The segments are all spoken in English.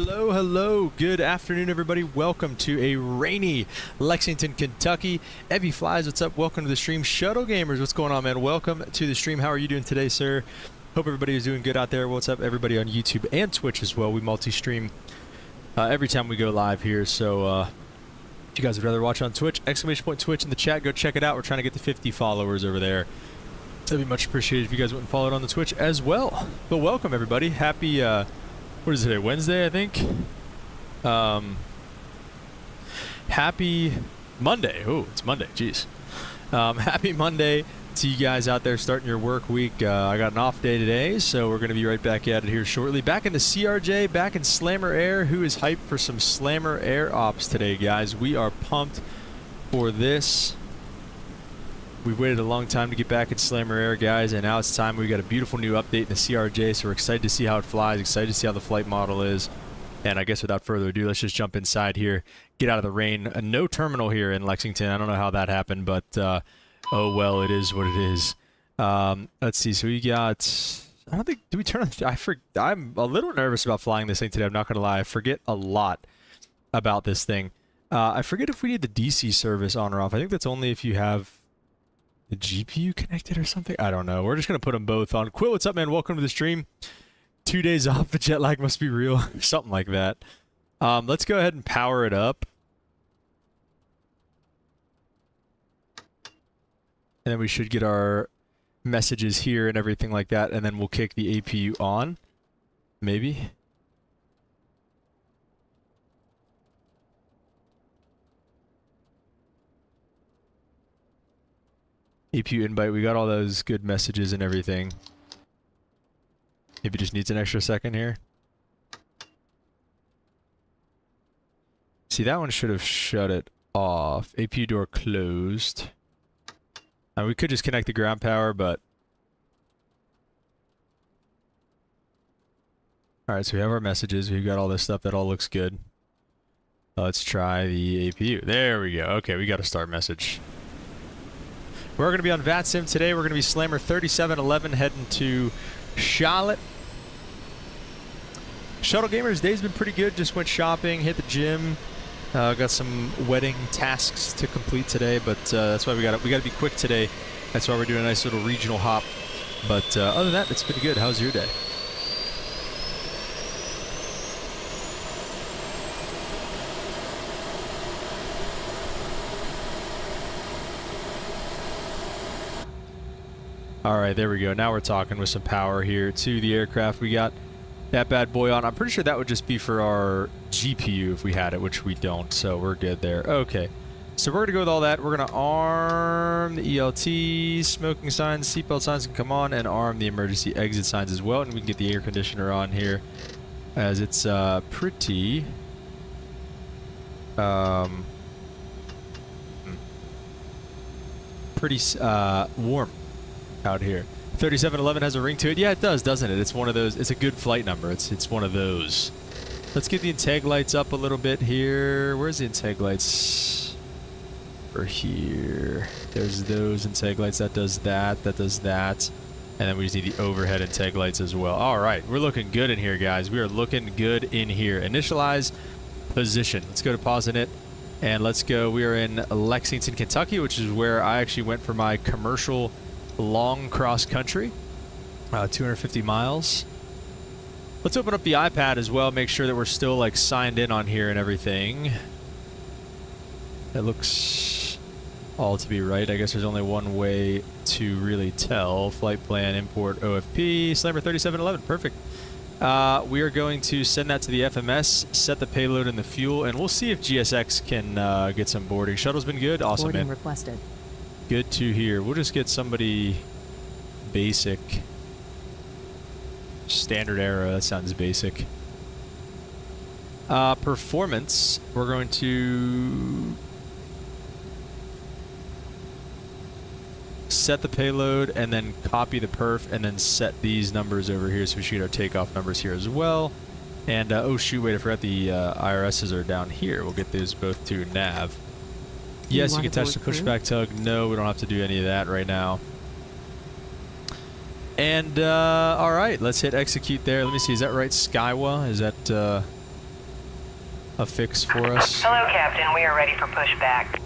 Hello, hello. Good afternoon, everybody. Welcome to a rainy Lexington, Kentucky. Evie Flies, what's up? Welcome to the stream. Shuttle Gamers, what's going on, man? Welcome to the stream. How are you doing today, sir? Hope everybody is doing good out there. What's up, everybody on YouTube and Twitch as well? We multi-stream every time we go live here. So if you guys would rather watch on Twitch, !Twitch in the chat, go check it out. We're trying to get to 50 followers over there. That'd be much appreciated if you guys went and followed on the Twitch as well. But welcome, everybody. Happy... what is it today? Wednesday, I think? Happy Monday. Oh, it's Monday. Jeez. Happy Monday to you guys out there starting your work week. I got an off day today, so we're going to be right back at it here shortly. Back in the CRJ, back in Slammer Air. Who is hyped for some Slammer Air ops today, guys? We are pumped for this. We waited a long time to get back in Slammer Air, guys, and now it's time. We got a beautiful new update in the CRJ, so we're excited to see how it flies, excited to see how the flight model is. And I guess without further ado, let's just jump inside here, get out of the rain. No terminal here in Lexington. I don't know how that happened, but oh well, it is what it is. Let's see. So we got... I don't think... Do we turn on... I'm a little nervous about flying this thing today. I'm not going to lie. I forget a lot about this thing. I forget if we need the DC service on or off. I think that's only if you have... the GPU connected or something? I don't know. We're just going to put them both on. Quill, what's up, man? Welcome to the stream. 2 days off, the jet lag must be real. Something like that. Let's go ahead and power it up. And then we should get our messages here and everything like that. And then we'll kick the APU on. Maybe. APU invite, we got all those good messages and everything. Maybe just needs an extra second here. See, that one should have shut it off. APU door closed. We could just connect the ground power, but... Alright, so we have our messages. We've got all this stuff that all looks good. Let's try the APU. There we go. Okay, we got a start message. We're going to be on VATSIM today. We're going to be Slammer 3711 heading to Charlotte. Shuttle Gamers, day's been pretty good. Just went shopping, hit the gym. Got some wedding tasks to complete today, but that's why we got to be quick today. That's why we're doing a nice little regional hop. But other than that, it's been good. How's your day? Alright, there we go. Now we're talking with some power here to the aircraft. We got that bad boy on. I'm pretty sure that would just be for our GPU if we had it, which we don't, so we're good there. Okay, so we're going to go with all that. We're going to arm the ELT, smoking signs, seatbelt signs can come on, and arm the emergency exit signs as well. And we can get the air conditioner on here, as it's pretty... warm out here. 3711 has a ring to it. Yeah, it does, doesn't it? It's one of those. It's a good flight number. It's one of those. Let's get the integ lights up a little bit here. Where's the integ lights? Over here. There's those integ lights. That does that. That does that. And then we just need the overhead integ lights as well. All right, we're looking good in here, guys. We are looking good in here. Initialize position. Let's go to pausing it. And let's go. We are in Lexington, Kentucky, which is where I actually went for my commercial long cross country, 250 miles. Let's open up the iPad as well, make sure that we're still like signed in on here and everything. It looks all to be right. I guess there's only one way to really tell. Flight plan, import, OFP, Slammer 3711, perfect. We are going to send that to the FMS, set the payload and the fuel, and we'll see if GSX can get some boarding. Shuttle's been good, awesome, boarding man. Requested. Good to hear. We'll just get somebody basic. Standard era, that sounds basic. Performance, we're going to set the payload and then copy the perf and then set these numbers over here so we should get our takeoff numbers here as well. And, oh shoot, wait, I forgot the IRSs are down here. We'll get those both to nav. Yes, you can touch the pushback tug. No, we don't have to do any of that right now. And, alright, let's hit execute there. Let me see, is that right, Skywa? Is that, a fix for us. Hello, Captain. We are ready for pushback.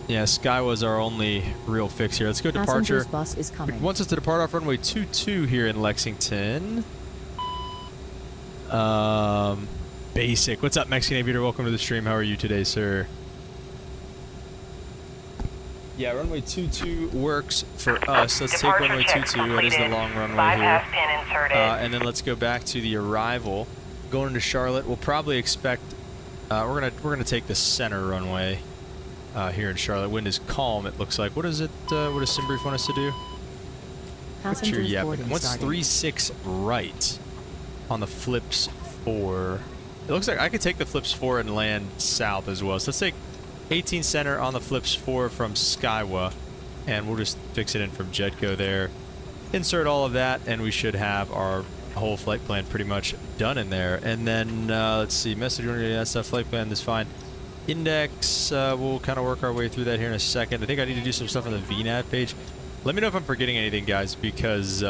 Yeah, Sky was our only real fix here. Let's go departure. Bus is coming. It wants us to depart off runway 22 here in Lexington. Basic. What's up, Mexican Aviator? Welcome to the stream. How are you today, sir? Yeah, runway 22 works for us. Let's take runway 22. That is the long runway here. And then let's go back to the arrival. Going into Charlotte, we'll probably expect. We're gonna take the center runway here in Charlotte. Wind is calm. It looks like. What is it? What does Simbrief want us to do? Passengers boarding What's starting. 3-6 right on the flips 4? It looks like I could take the flips 4 and land south as well. So let's take 18 center on the flips 4 from Skywa, and we'll just fix it in from Jetco there. Insert all of that, and we should have our whole flight plan pretty much done in there. And then let's see, message order, that stuff, flight plan is fine. Index, we'll kind of work our way through that here in a second. I think I need to do some stuff on the VNAV page. Let me know if I'm forgetting anything, guys, because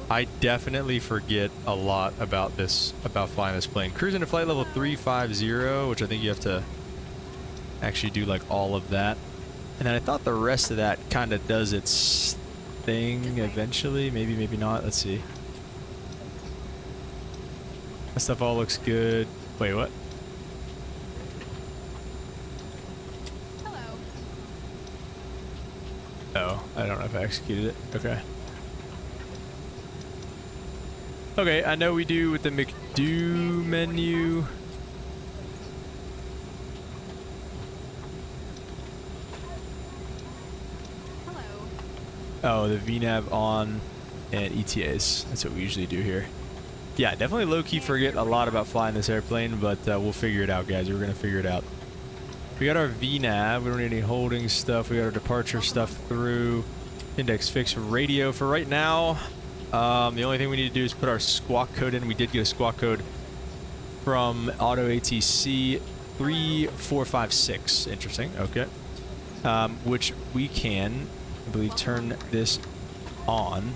I definitely forget a lot about flying this plane. Cruising to flight level 350, which I think you have to actually do like all of that. And then I thought the rest of that kind of does its thing eventually. Maybe, maybe not. Let's see. That stuff all looks good. Wait, what? Hello. Oh, I don't know if I executed it. Okay. Okay, I know we do with the McDo menu. Hello. Oh, the VNAV on and ETAs. That's what we usually do here. Yeah, definitely low-key forget a lot about flying this airplane, but we'll figure it out, guys. We're going to figure it out. We got our VNAV. We don't need any holding stuff. We got our departure stuff through. Index fix radio for right now. The only thing we need to do is put our squawk code in. We did get a squawk code from Auto ATC 3456. Interesting. Okay. Which we can, I believe, turn this on.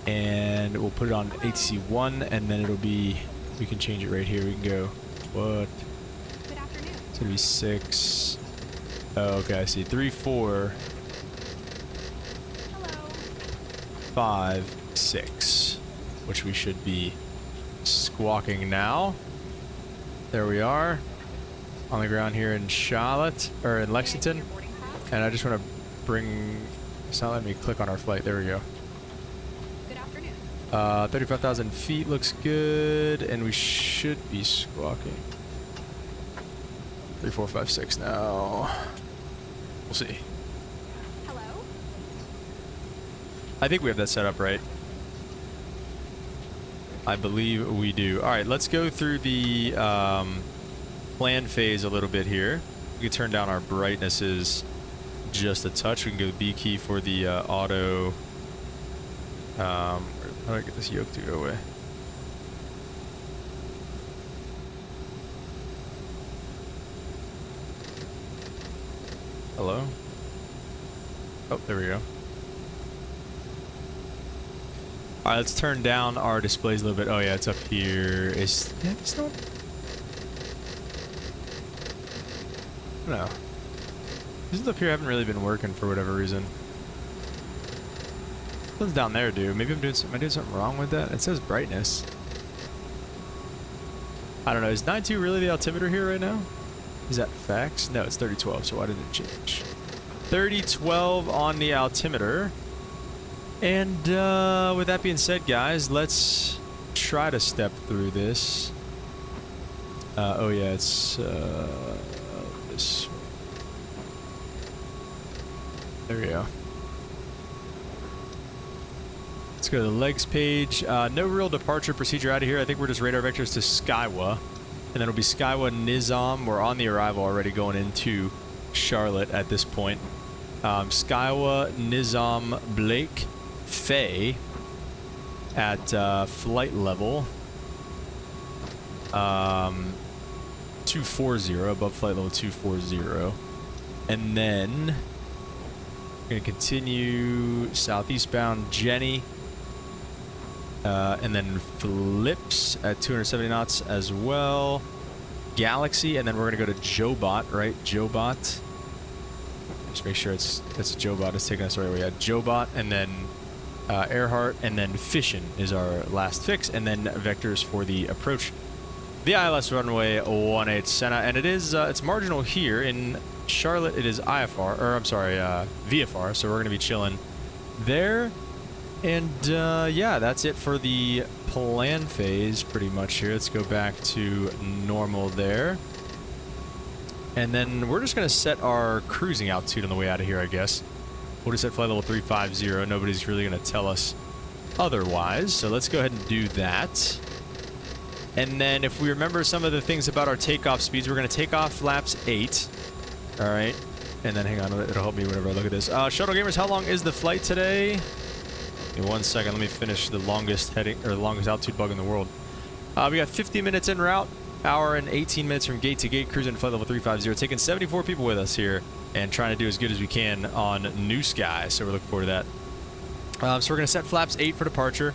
And we'll put it on ATC 1, and then it'll be, we can change it right here. We can go, what? Good afternoon. It's going to be 6. Oh, okay, I see. 3-4. 5, 6, which we should be squawking now. There we are on the ground here in Charlotte, or in Lexington. And I just want to bring, it's not letting me click on our flight. There we go. Good afternoon. 35,000 feet looks good, and we should be squawking. 3, 4, 5, 6 now. We'll see. I think we have that set up right. I believe we do. All right, let's go through the plan phase a little bit here. We can turn down our brightnesses just a touch. We can go to the B key for the auto. How do I get this yoke to go away? Hello? Oh, there we go. Alright, let's turn down our displays a little bit. Oh yeah, it's up here. It's not... No. These up here haven't really been working for whatever reason. What's down there, dude? Maybe am I doing something wrong with that? It says brightness. I don't know. Is 9.2 really the altimeter here right now? Is that facts? No, it's 3012, so why did it change? 3012 on the altimeter. And with that being said, guys, let's try to step through this. Oh yeah, it's this. There we go. Let's go to the legs page. No real departure procedure out of here. I think we're just radar vectors to Skywa. And then it'll be Skywa Nizam. We're on the arrival already going into Charlotte at this point. Skywa Nizam Blake Faye at flight level 240, above flight level 240. And then we're going to continue southeastbound Jenny. And then flips at 270 knots as well. Galaxy, and then we're going to go to Jobot, right? Jobot. Just make sure it's Jobot. It's taking us the right way. Yeah, Jobot, and then Earhart, and then Fission is our last fix, and then vectors for the approach. The ILS runway 18 Senna, and it is it's marginal here in Charlotte. It is IFR, or I'm sorry, VFR. So we're going to be chilling there, and yeah, that's it for the plan phase pretty much here. Let's go back to normal there, and then we're just going to set our cruising altitude on the way out of here, I guess. We'll just set flight level 350. Nobody's really going to tell us otherwise, so let's go ahead and do that. And then if we remember some of the things about our takeoff speeds, we're going to take off flaps 8. All right. And then hang on, it'll help me whenever I look at this. Shuttle Gamers, how long is the flight today? Give me 1 second. Let me finish the longest heading, or the longest altitude bug in the world. We got 50 minutes en route, hour and 18 minutes from gate to gate, cruising flight level 350, taking 74 people with us here and trying to do as good as we can on New Sky. So we're looking forward to that. So we're going to set flaps 8 for departure.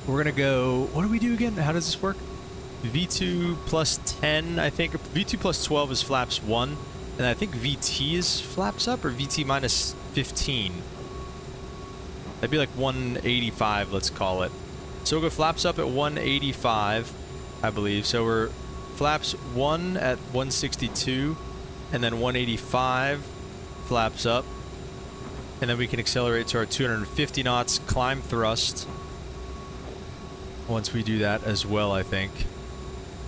We're going to go, what do we do again? How does this work? V2 plus 10, I think. V2 plus 12 is flaps 1. And I think VT is flaps up, or VT minus 15. That'd be like 185, let's call it. So we'll go flaps up at 185, I believe. So we're flaps 1 at 162, and then 185 flaps up. And then we can accelerate to our 250 knots, climb thrust. Once we do that as well, I think.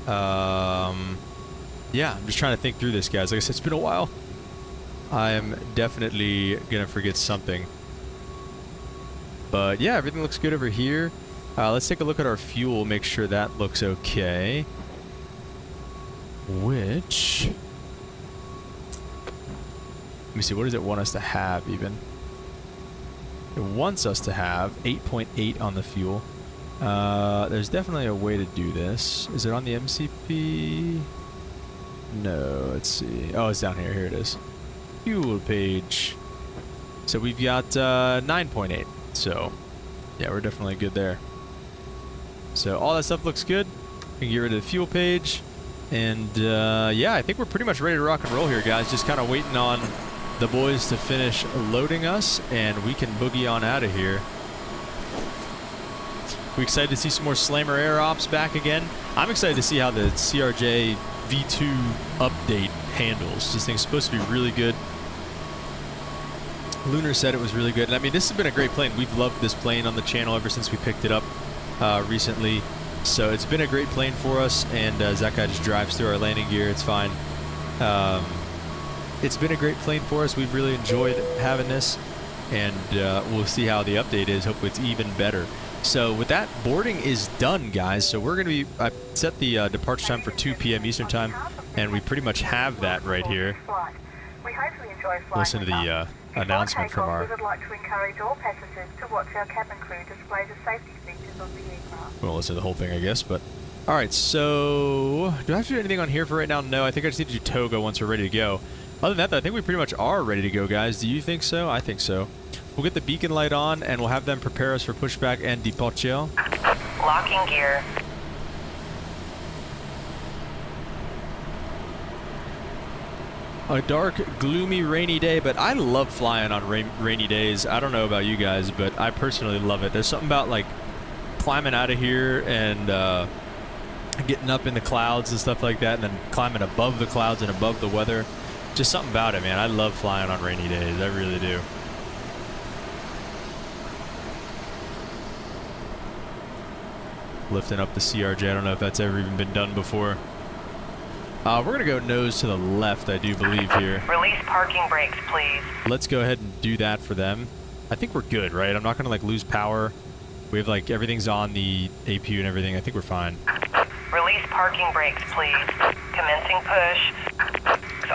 Yeah, I'm just trying to think through this, guys. Like I said, it's been a while. I am definitely gonna forget something. But yeah, everything looks good over here. Let's take a look at our fuel, make sure that looks okay. Which... let me see, what does it want us to have, even? It wants us to have 8.8 on the fuel. There's definitely a way to do this. Is it on the MCP? No, let's see. Oh, it's down here. Here it is. Fuel page. So we've got 9.8. So, yeah, we're definitely good there. So all that stuff looks good. We can get rid of the fuel page. And, yeah, I think we're pretty much ready to rock and roll here, guys. Just kind of waiting on the boys to finish loading us, and we can boogie on out of here. We excited to see some more Slammer Air Ops back again. I'm excited to see how the CRJ V2 update handles. This thing's supposed to be really good. Lunar said it was really good. And I mean, this has been a great plane. We've loved this plane on the channel ever since we picked it up recently. So it's been a great plane for us. And that guy just drives through our landing gear. It's fine. It's been a great plane for us. We've really enjoyed having this. And we'll see how the update is. Hopefully it's even better. So with that, boarding is done, guys. So we're going to be, I set the departure time for 2 p.m. Eastern time, and we pretty much have that right here. Listen to the announcement from our... We would like to encourage all passengers to watch our cabin crew display the safety features of the aircraft. We'll listen to the whole thing, I guess, but... Alright, so... do I have to do anything on here for right now? No, I think I just need to do toga once we're ready to go. Other than that, though, I think we pretty much are ready to go, guys. Do you think so? I think so. We'll get the beacon light on, and we'll have them prepare us for pushback and departure. Locking gear. A dark, gloomy, rainy day, but I love flying on rainy days. I don't know about you guys, but I personally love it. There's something about, like, climbing out of here and getting up in the clouds and stuff like that, and then climbing above the clouds and above the weather. Just something about it, man. I love flying on rainy days. I really do. Lifting up the CRJ. I don't know if that's ever even been done before. We're going to go nose to the left, I do believe, here. Release parking brakes, please. Let's go ahead and do that for them. I think we're good, right? I'm not going to, like, lose power. We have, like, everything's on the APU and everything. I think we're fine. Release parking brakes, please. Commencing push.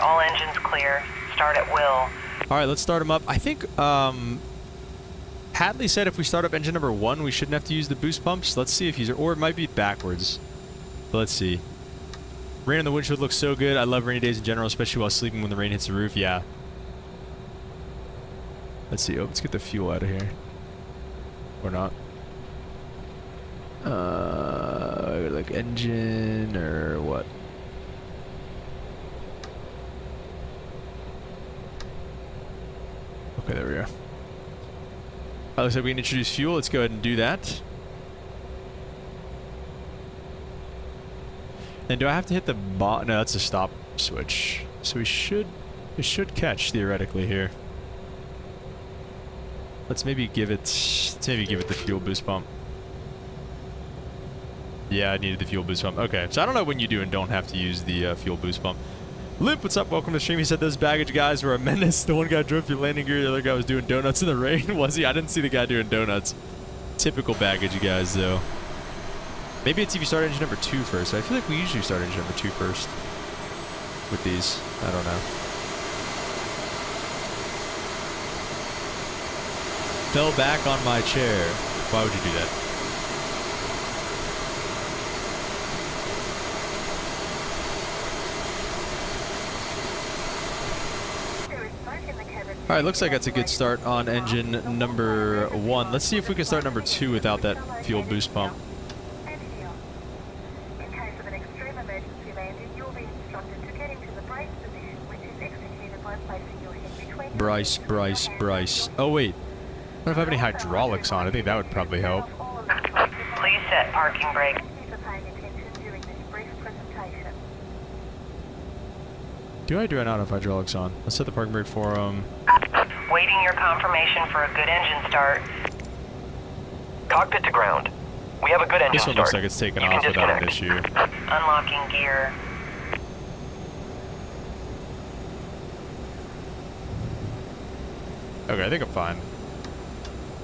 All engines clear. Start at will. All right, let's start them up. I think, Hadley said if we start up engine number 1, we shouldn't have to use the boost pumps. Let's see if he's... or it might be backwards. But let's see. Rain on the windshield looks so good. I love rainy days in general, especially while sleeping when the rain hits the roof. Yeah. Let's see. Oh, let's get the fuel out of here. Or not. Like engine or what? Okay, there we go. Looks like we can introduce fuel. Let's go ahead and do that. And do I have to hit the no, that's a stop switch. So we should catch theoretically here. Let's maybe give it the fuel boost pump. Yeah, I needed the fuel boost pump. Okay, so I don't know when you do and don't have to use the fuel boost pump. Limp, what's up? Welcome to the stream. He said those baggage guys were a menace. The one guy drove through landing gear. The other guy was doing donuts in the rain. Was he? I didn't see the guy doing donuts. Typical baggage guys, though. Maybe it's if you start engine number 2 first. I feel like we usually start engine number 2 first with these. I don't know. Fell back on my chair. Why would you do that? Alright, looks like that's a good start on engine number 1. Let's see if we can start number 2 without that fuel boost pump. Bryce. Oh wait. I don't know if I have any hydraulics on. I think that would probably help. Please set parking brake. Do I not have hydraulics on? Let's set the parking brake for Waiting your confirmation for a good engine start. Cockpit to ground. We have a good engine This one start. looks like it's taken off without an issue. Unlocking gear. Okay, I think I'm fine.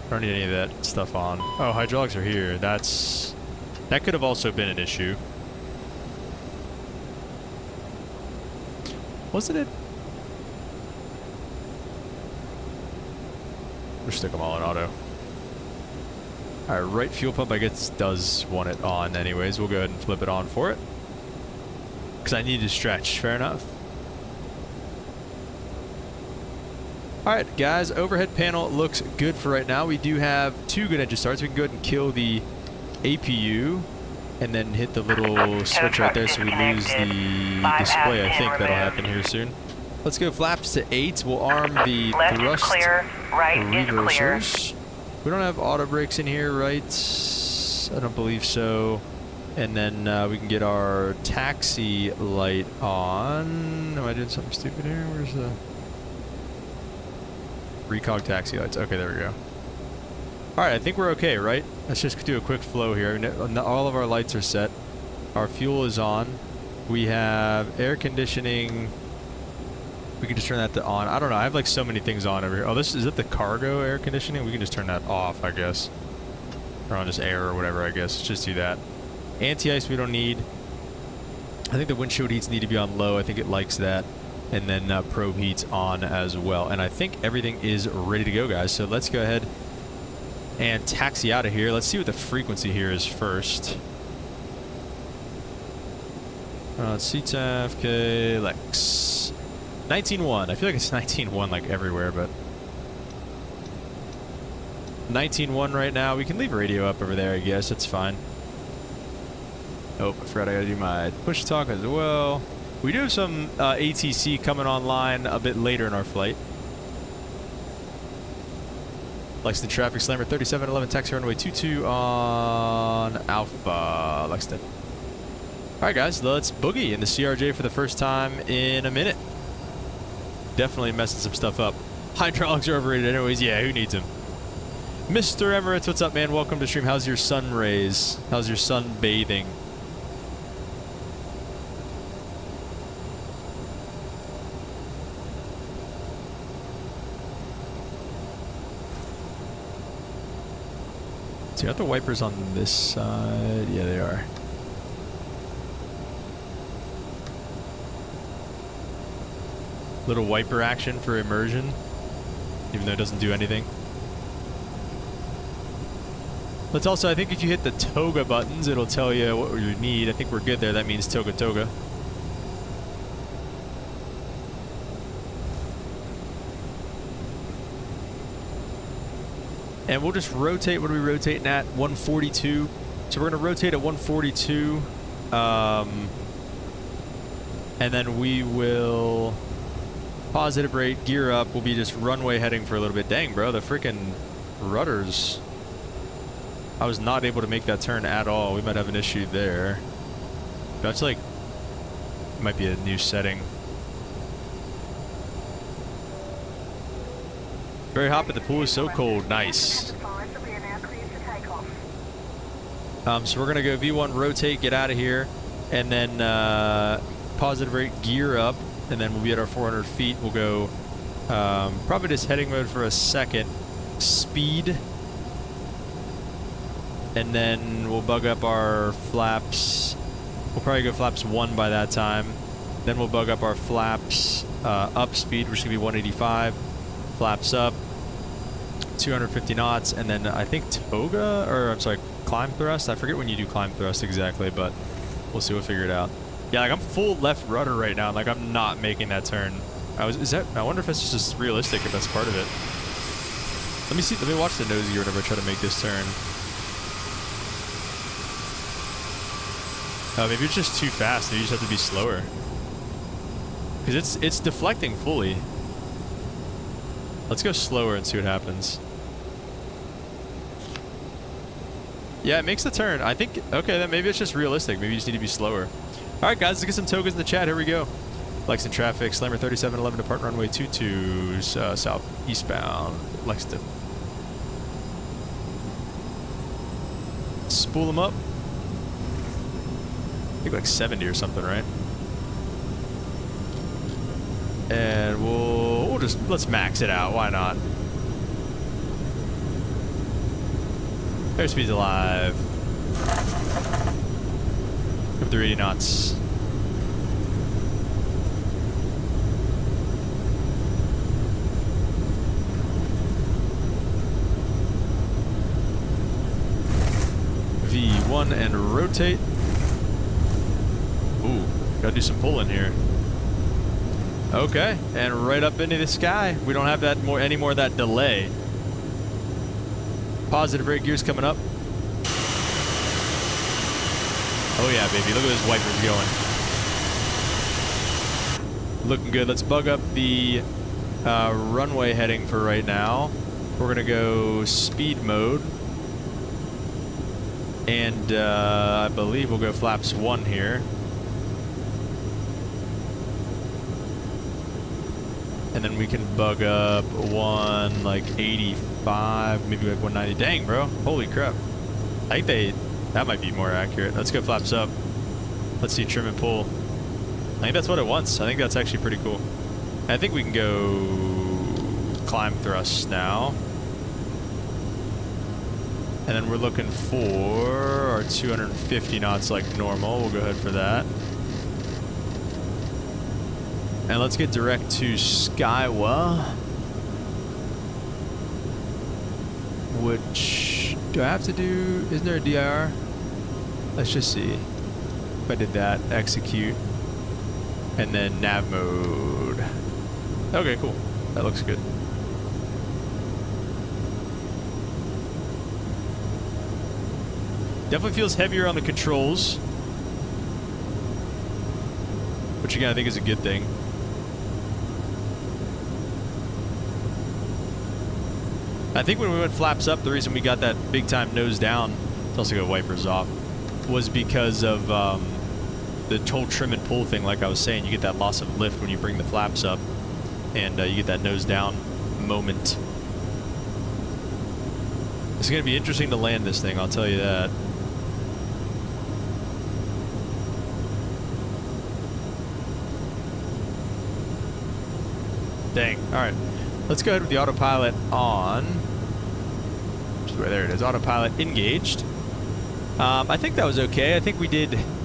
I don't need any of that stuff on. Oh, hydraulics are here. That could have also been an issue. Wasn't it? We'll stick them all in auto. Alright, right fuel pump I guess does want it on anyways. We'll go ahead and flip it on for it. Because I need to stretch. Fair enough. Alright guys, overhead panel looks good for right now. We do have 2 good engine starts. We can go ahead and kill the APU and then hit the little switch right there so we lose the display. I think that'll happen here soon. Let's go flaps to 8. We'll arm the Left is thrust clear, right is clear. reversers. We don't have auto brakes in here, right? I don't believe so. And then we can get our taxi light on. Am I doing something stupid here? Where's the... Recog taxi lights. Okay, there we go. Alright, I think we're okay, right? Let's just do a quick flow here. All of our lights are set. Our fuel is on. We have air conditioning. We can just turn that to on. I don't know. I have like so many things on over here. Oh, is it the cargo air conditioning? We can just turn that off, I guess. Or on just air or whatever, I guess. Let's just do that. Anti-ice we don't need. I think the windshield heats need to be on low. I think it likes that. And then probe heat's on as well. And I think everything is ready to go, guys. So let's go ahead and taxi out of here. Let's see what the frequency here is first. CTAF, KLEX. 19.1. I feel like it's 19.1 like everywhere, but 19.1 right now. We can leave radio up over there, I guess. It's fine. Oh, I forgot I gotta do my push talk as well. We do have some ATC coming online a bit later in our flight. Lexington traffic slammer 3711 taxi runway 22 on Alpha Lexington. Alright guys, let's boogie in the CRJ for the first time in a minute. Definitely messing some stuff up. Hydraulics are overrated anyways. Yeah, who needs them? Mr. Emirates, what's up, man? Welcome to stream. How's your sun rays? How's your sun bathing? So you got the wipers on this side. Yeah, they are. Little wiper action for immersion, even though it doesn't do anything. Let's also, I think if you hit the toga buttons, it'll tell you what you need. I think we're good there. That means toga toga. And we'll just rotate. What are we rotating at? 142. So we're going to rotate at 142. And then we will positive rate, gear up. We'll be just runway heading for a little bit. Dang, bro, the freaking rudders. I was not able to make that turn at all. We might have an issue there. That's like, might be a new setting. Very hot, but the pool is so cold. Nice. So we're gonna go V1, rotate, get out of here, and then positive rate, gear up, and then we'll be at our 400 feet. We'll go probably just heading mode for a second, speed, and then we'll bug up our flaps. We'll probably go flaps 1 by that time. Then we'll bug up our flaps up speed, which should be 185. Flaps up, 250 knots, and then I think toga, or I'm sorry, climb thrust. I forget when you do climb thrust exactly, but we'll see. We'll figure it out. Yeah, like I'm full left rudder right now. Like I'm not making that turn. I wonder if it's just realistic, if that's part of it. Let me see. Let me watch the nose gear whenever I try to make this turn. Maybe it's just too fast. Maybe you just have to be slower. Because it's deflecting fully. Let's go slower and see what happens. Yeah, it makes the turn. I think, okay, then maybe it's just realistic. Maybe you just need to be slower. All right, guys, let's get some tokens in the chat. Here we go. Lexington traffic, Slammer 3711, depart runway 22, southeastbound, Lexington. Spool them up. I think like 70 or something, right? And we'll just, let's max it out. Why not? Airspeed's alive. Up to 80 knots. V1 and rotate. Ooh, gotta do some pulling here. Okay, and right up into the sky. We don't have that any more of that delay. Positive rate gears coming up. Oh yeah, baby, look at those wipers going. Looking good. Let's bug up the runway heading for right now. We're gonna go speed mode. And I believe we'll go flaps 1 here. And then we can bug up 1 like 85, maybe like 190. Dang, bro. Holy crap. I think that might be more accurate. Let's go flaps up. Let's see trim and pull. I think that's what it wants. I think that's actually pretty cool. I think we can go climb thrust now. And then we're looking for our 250 knots like normal. We'll go ahead for that. And let's get direct to Skywa. Which, do I have to do, isn't there a DIR? Let's just see. If I did that, execute. And then nav mode. Okay, cool. That looks good. Definitely feels heavier on the controls. Which again, I think is a good thing. I think when we went flaps up, the reason we got that big time nose down, let's also go wipers off, was because of the whole trim and pull thing. Like I was saying, you get that loss of lift when you bring the flaps up, and you get that nose down moment. It's going to be interesting to land this thing, I'll tell you that. Dang. All right. Let's go ahead with the autopilot on. Right there it is. Autopilot engaged. I think that was okay. I think we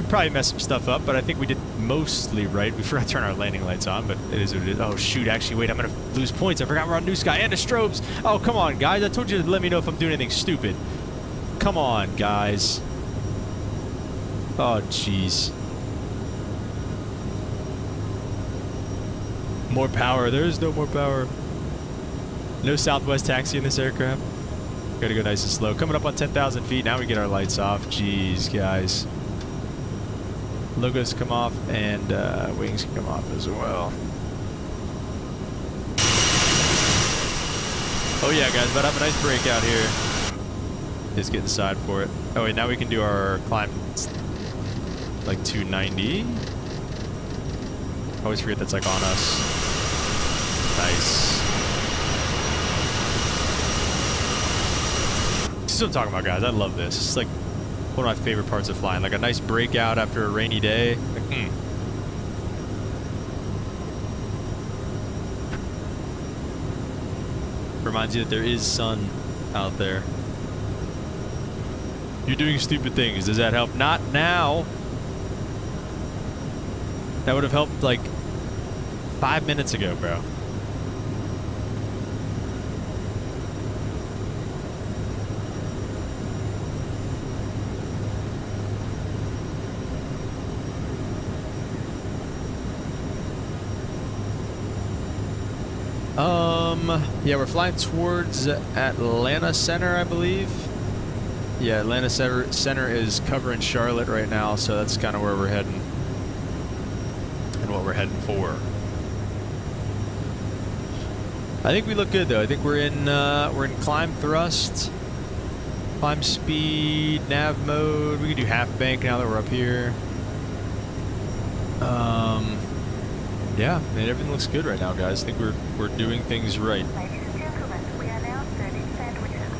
probably messed some stuff up, but I think we did mostly right. We forgot to turn our landing lights on, but it is what it is. Oh, shoot. Actually, wait. I'm going to lose points. I forgot we're on New Sky and the strobes. Oh, come on, guys. I told you to let me know if I'm doing anything stupid. Come on, guys. Oh, jeez. More power. There is no more power. No Southwest taxi in this aircraft. Gotta go nice and slow. Coming up on 10,000 feet. Now we get our lights off. Jeez, guys. Logos come off and wings can come off as well. Oh yeah, guys, but I have a nice breakout here. Just get inside for it. Oh wait, now we can do our climb like 290. I always forget that's like on us. Nice. This is what I'm talking about, guys. I love this. It's like one of my favorite parts of flying. Like a nice breakout after a rainy day. Like, Reminds you that there is sun out there. You're doing stupid things. Does that help? Not now. That would have helped like 5 minutes ago, bro. Yeah, we're flying towards Atlanta Center, I believe. Yeah, Atlanta Center is covering Charlotte right now, so that's kind of where we're heading. And what we're heading for. I think we look good though. I think we're in climb thrust, climb speed, nav mode. We can do half bank now that we're up here. Yeah, man, everything looks good right now, guys. I think we're doing things right. Ladies and gentlemen, we are now serving sandwiches.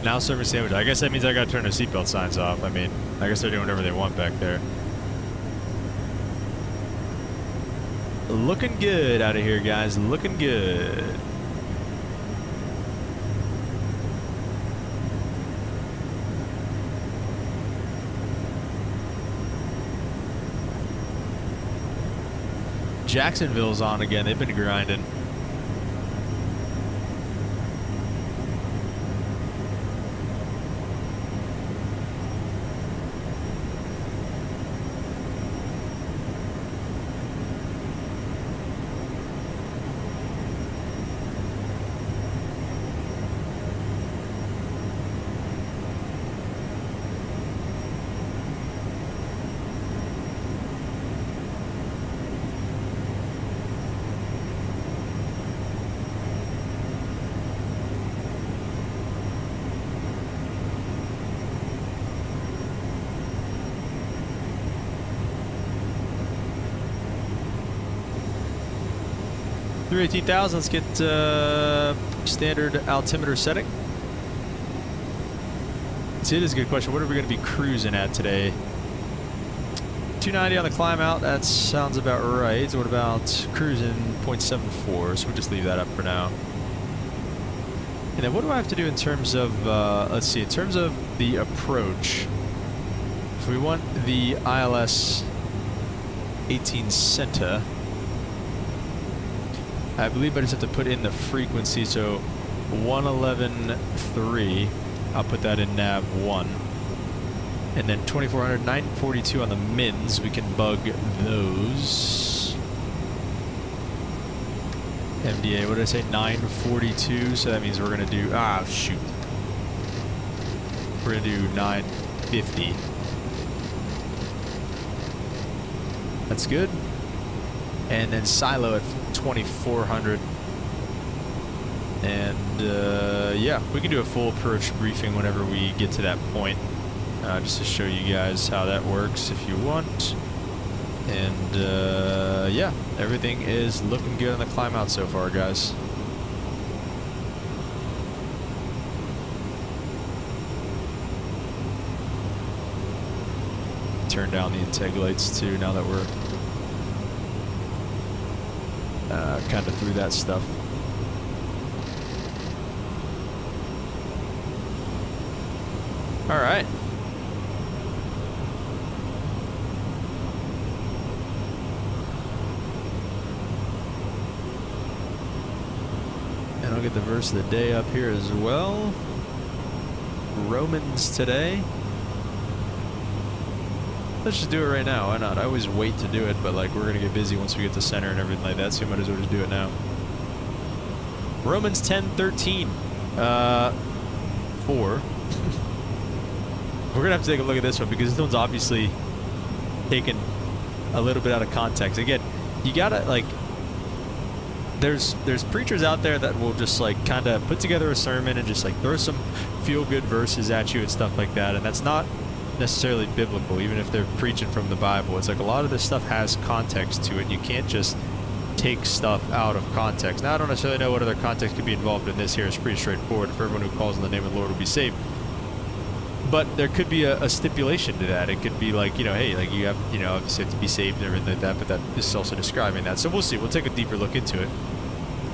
Now serving sandwiches. I guess that means I gotta turn the seatbelt signs off. I mean, I guess they're doing whatever they want back there. Looking good out of here, guys. Looking good. Jacksonville's on again. They've been grinding. Through 18,000, let's get standard altimeter setting. See, it is a good question. What are we going to be cruising at today? 290 on the climb out. That sounds about right. So what about cruising 0.74? So we'll just leave that up for now. And then what do I have to do in terms of, let's see, in terms of the approach. If we want the ILS 18 Centa, I believe I just have to put in the frequency, so 111.3, I'll put that in nav 1. And then 2400, 942 on the mins, we can bug those. MDA, what did I say, 942, so that means we're gonna do, shoot. We're gonna do 950. That's good. And then silo at 2400. And yeah, we can do a full approach briefing whenever we get to that point, just to show you guys how that works if you want. And yeah, everything is looking good on the climb out so far, guys. Turn down the intake lights too now that we're kind of through that stuff. All right. And I'll get the verse of the day up here as well. Romans today. Let's just do it right now. Why not? I always wait to do it, but like we're gonna get busy once we get to center and everything like that, so we might as well just do it now. Romans 10:13. 4. We're gonna have to take a look at this one because this one's obviously taken a little bit out of context. Again, you gotta like. There's preachers out there that will just like kind of put together a sermon and just like throw some feel-good verses at you and stuff like that, and that's not necessarily biblical, even if they're preaching from the Bible. It's like a lot of this stuff has context to it. You can't just take stuff out of context. Now, I don't necessarily know what other context could be involved in this here. It's pretty straightforward. For everyone who calls on the name of the Lord will be saved. But there could be a stipulation to that. It could be like, hey, like you have, obviously have to be saved and everything like that, but that is also describing that. So we'll see. We'll take a deeper look into it.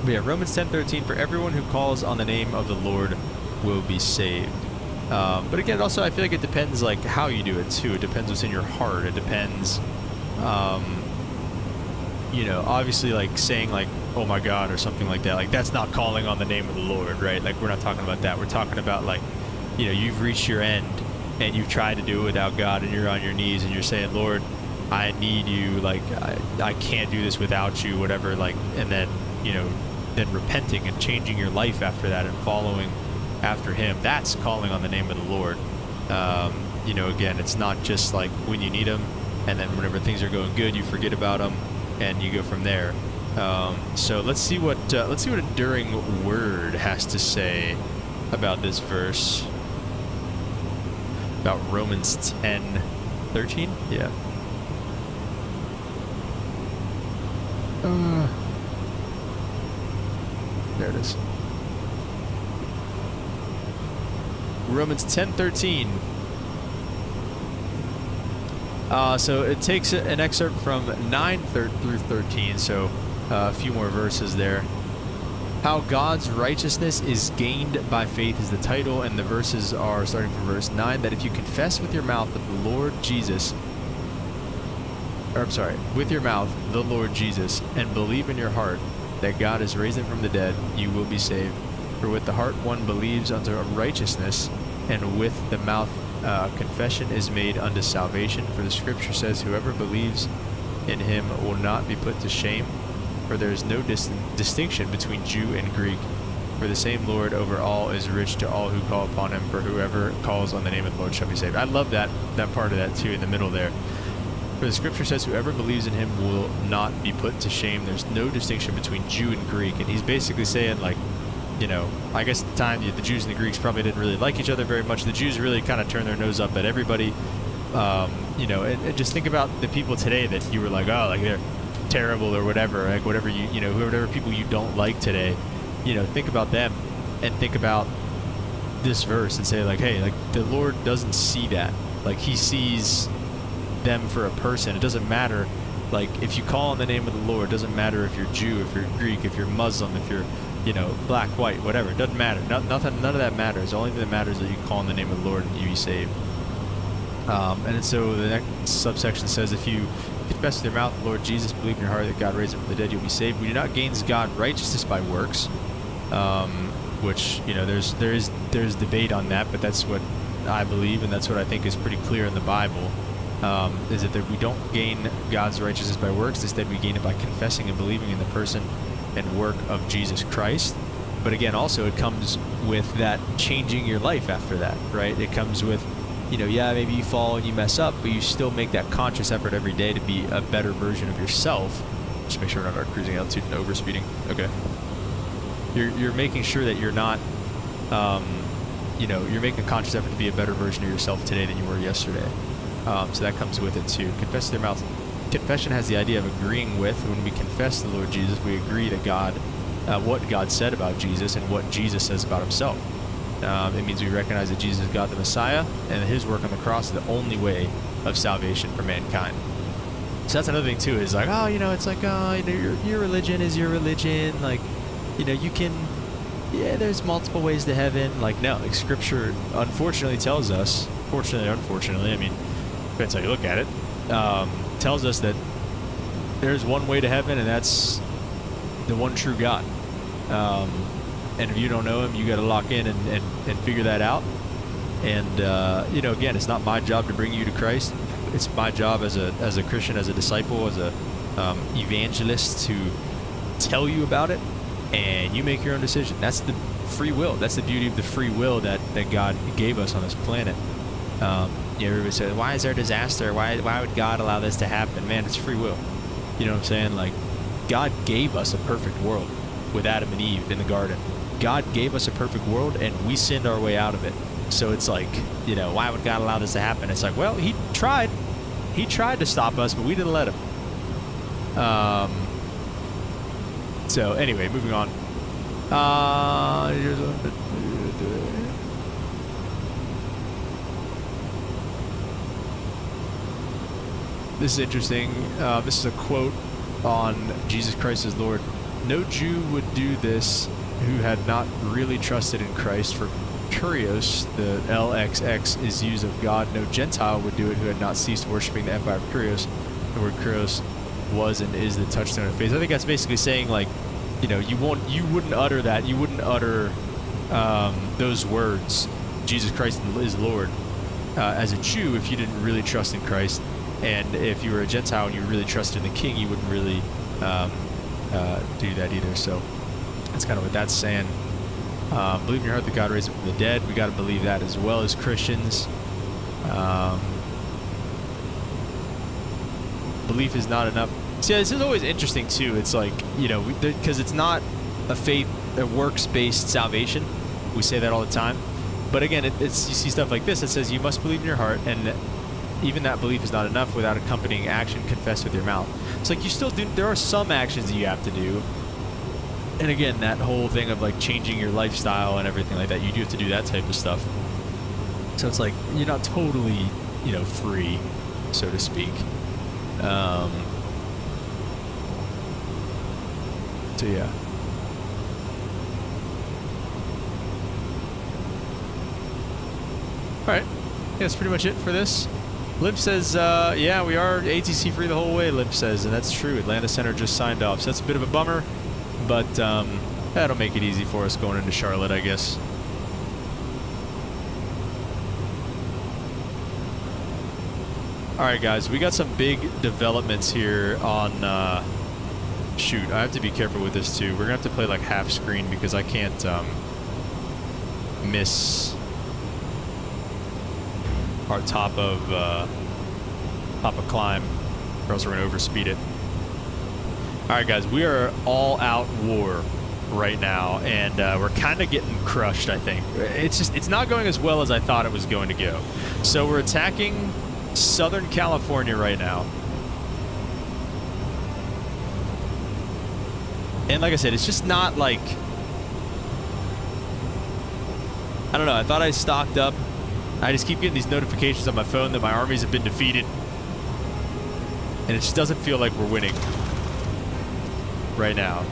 But yeah, Romans 10:13, for everyone who calls on the name of the Lord will be saved. But again, also, I feel like it depends like how you do it too. It depends what's in your heart. It depends, obviously like saying like, oh my God, or something like that. Like that's not calling on the name of the Lord, right? Like we're not talking about that. We're talking about like, you've reached your end and you've tried to do it without God and you're on your knees and you're saying, Lord, I need you. Like I can't do this without you, whatever. Like, and then, then repenting and changing your life after that and following after him. That's calling on the name of the Lord. Again, it's not just like when you need him and then whenever things are going good, you forget about him and you go from there. So let's see what Enduring Word has to say about this verse. About Romans 10:13? Yeah. There it is. Romans 10:13. So it takes an excerpt from 9 through 13, so a few more verses there. How God's righteousness is gained by faith is the title, and the verses are starting from verse 9, that if you confess with your mouth that the Lord Jesus, with your mouth the Lord Jesus, and believe in your heart that God has raised him from the dead, you will be saved. For with the heart one believes unto righteousness, and with the mouth confession is made unto salvation. For the scripture says, whoever believes in him will not be put to shame. For there is no distinction between Jew and Greek. For the same Lord over all is rich to all who call upon him. For whoever calls on the name of the Lord shall be saved. I love that part of that too in the middle there. For the scripture says, whoever believes in him will not be put to shame. There's no distinction between Jew and Greek. And he's basically saying like, I guess at the time the Jews and the Greeks probably didn't really like each other very much. The Jews really kind of turned their nose up at everybody. And just think about the people today that you were like, oh, like they're terrible or whatever, like whatever whoever people you don't like today, think about them and think about this verse and say like, hey, like the Lord doesn't see that. Like he sees them for a person. It doesn't matter. Like if you call on the name of the Lord, it doesn't matter if you're Jew, if you're Greek, if you're Muslim, if you're black, white, whatever. It doesn't matter. None of that matters. The only thing that matters is that you call on the name of the Lord and you be saved. And so the next subsection says, if you confess with your mouth the Lord Jesus, believe in your heart that God raised him from the dead, you'll be saved. We do not gain God righteousness by works, which there's debate on that, but that's what I believe, and that's what I think is pretty clear in the Bible. Is that we don't gain God's righteousness by works. Instead, we gain it by confessing and believing in the person and work of Jesus Christ. But again, also it comes with that changing your life after that, right? It comes with, maybe you fall and you mess up, but you still make that conscious effort every day to be a better version of yourself. Just make sure we're not at cruising altitude and overspeeding. Okay. You're making sure that you're not, you're making a conscious effort to be a better version of yourself today than you were yesterday. So that comes with it too. Confess with their mouth. Confession has the idea of agreeing with. When we confess the Lord Jesus, we agree that what God said about Jesus and what Jesus says about himself. It means we recognize that Jesus is God the Messiah, and that his work on the cross is the only way of salvation for mankind. So that's another thing too, is like, it's like, your religion is your religion. Like, you can, there's multiple ways to heaven. Like, no, like scripture unfortunately tells us, unfortunately, I mean, depends how you look at it, tells us that there's one way to heaven, and that's the one true God. And if you don't know him, you got to lock in and figure that out. And again, it's not my job to bring you to Christ. It's my job as a Christian, as a disciple, as a evangelist, to tell you about it. and you make your own decision. That's the free will. That's the beauty of the free will that God gave us on this planet. Everybody says, why is there a disaster? Why would God allow this to happen? Man, it's free will. You know what I'm saying? Like, God gave us a perfect world with Adam and Eve in the garden. God gave us a perfect world, and we sinned our way out of it. So it's like, why would God allow this to happen? It's like, well, he tried. He tried to stop us, but we didn't let him. So anyway, moving on. This is interesting. This is a quote on Jesus Christ as Lord. No Jew would do this who had not really trusted in Christ. For Kurios, the LXX is used of God. No Gentile would do it who had not ceased worshiping the empire of Kurios. The word Kurios was and is the touchstone of faith. I think that's basically saying, like, you wouldn't utter that. You wouldn't utter those words, Jesus Christ is Lord, as a Jew if you didn't really trust in Christ. And if you were a Gentile and you really trusted in the King, you wouldn't really do that either. So that's kind of what that's saying. Believe in your heart that God raised him from the dead. We got to believe that as well as Christians. Belief is not enough. See, this is always interesting too. It's like, because it's not a works-based salvation. We say that all the time. But again, you see stuff like this. It says you must believe in your heart, and even that belief is not enough without accompanying action. Confess with your mouth. It's like you still do. There are some actions that you have to do. And again, that whole thing of like changing your lifestyle and everything like that, you do have to do that type of stuff. So it's like you're not totally, free, so to speak. So yeah. All right, yeah, that's pretty much it for this. Limp says, yeah, we are ATC free the whole way, Limp says, and that's true. Atlanta Center just signed off, so that's a bit of a bummer, but that'll make it easy for us going into Charlotte, I guess. Alright guys, we got some big developments here on, shoot, I have to be careful with this too. We're gonna have to play like half screen because I can't miss our top of climb, or else we're gonna overspeed it. Alright guys, we are all out war right now, and we're kind of getting crushed, I think. It's not going as well as I thought it was going to go. So we're attacking Southern California right now. And like I said, it's just not like, I don't know, I thought I stocked up. I just keep getting these notifications on my phone that my armies have been defeated. And it just doesn't feel like we're winning right now.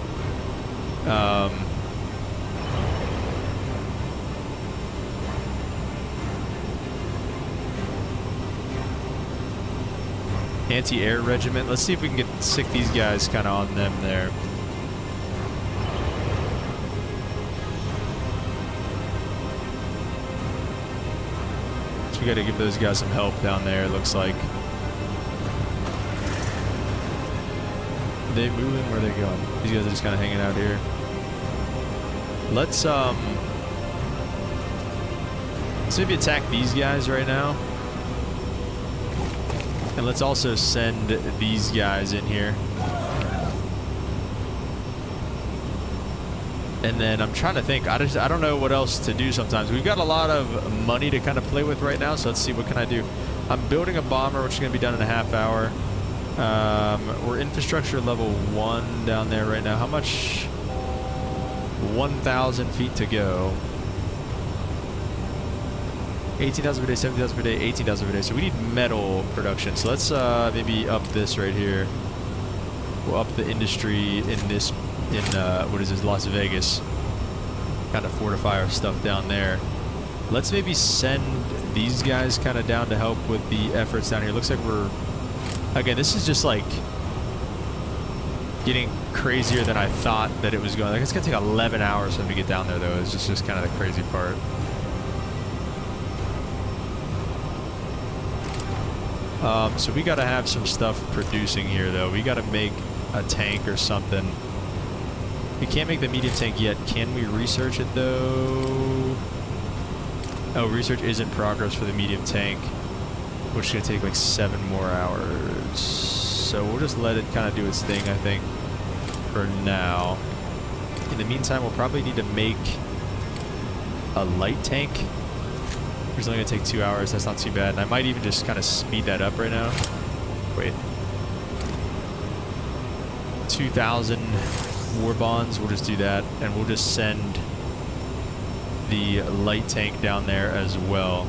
Anti-air regiment. Let's see if we can get sick these guys kind of on them there. So we got to give those guys some help down there, it looks like. Are they moving? Where are they going? These guys are just kind of hanging out here. Let's maybe attack these guys right now. And let's also send these guys in here. And then I'm trying to think. I don't know what else to do sometimes. We've got a lot of money to kind of play with right now, so let's see what can I do. I'm building a bomber, which is going to be done in a half hour. We're infrastructure level 1 down there right now. How much? 1,000 feet to go. 18,000 per day, 17,000 per day, 18,000 per day. So we need metal production. So let's maybe up this right here. We'll up the industry in this, what is this, Las Vegas. Kind of fortify our stuff down there. Let's maybe send these guys kind of down to help with the efforts down here. Looks like we're, again, this is just like getting crazier than I thought that it was going. Like, it's gonna take 11 hours for them to get down there though. It's just kind of the crazy part. So we got to have some stuff producing here, though. We got to make a tank or something. We can't make the medium tank yet. Can we research it though? Oh, research is in progress for the medium tank, which is going to take like 7 more hours. So we'll just let it kind of do its thing, I think, for now. In the meantime, we'll probably need to make a light tank. It's only going to take 2 hours. That's not too bad. And I might even just kind of speed that up right now. Wait. 2,000 war bonds. We'll just do that. And we'll just send the light tank down there as well.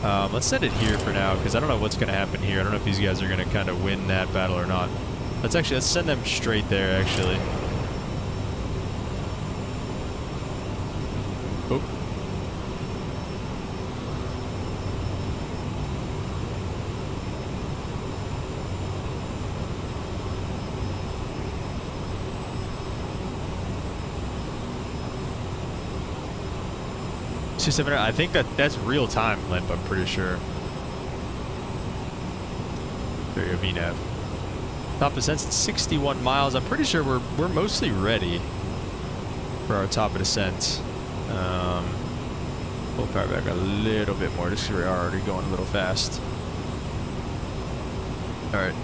Let's send it here for now, because I don't know what's going to happen here. I don't know if these guys are going to kind of win that battle or not. Let's send them straight there, actually. Oh. I think that's real time, Limp, I'm pretty sure. There you go, VNAV. Top ascent's at 61 miles. I'm pretty sure we're mostly ready for our top of descent. Pull power back a little bit more, just because we're already going a little fast. Alright.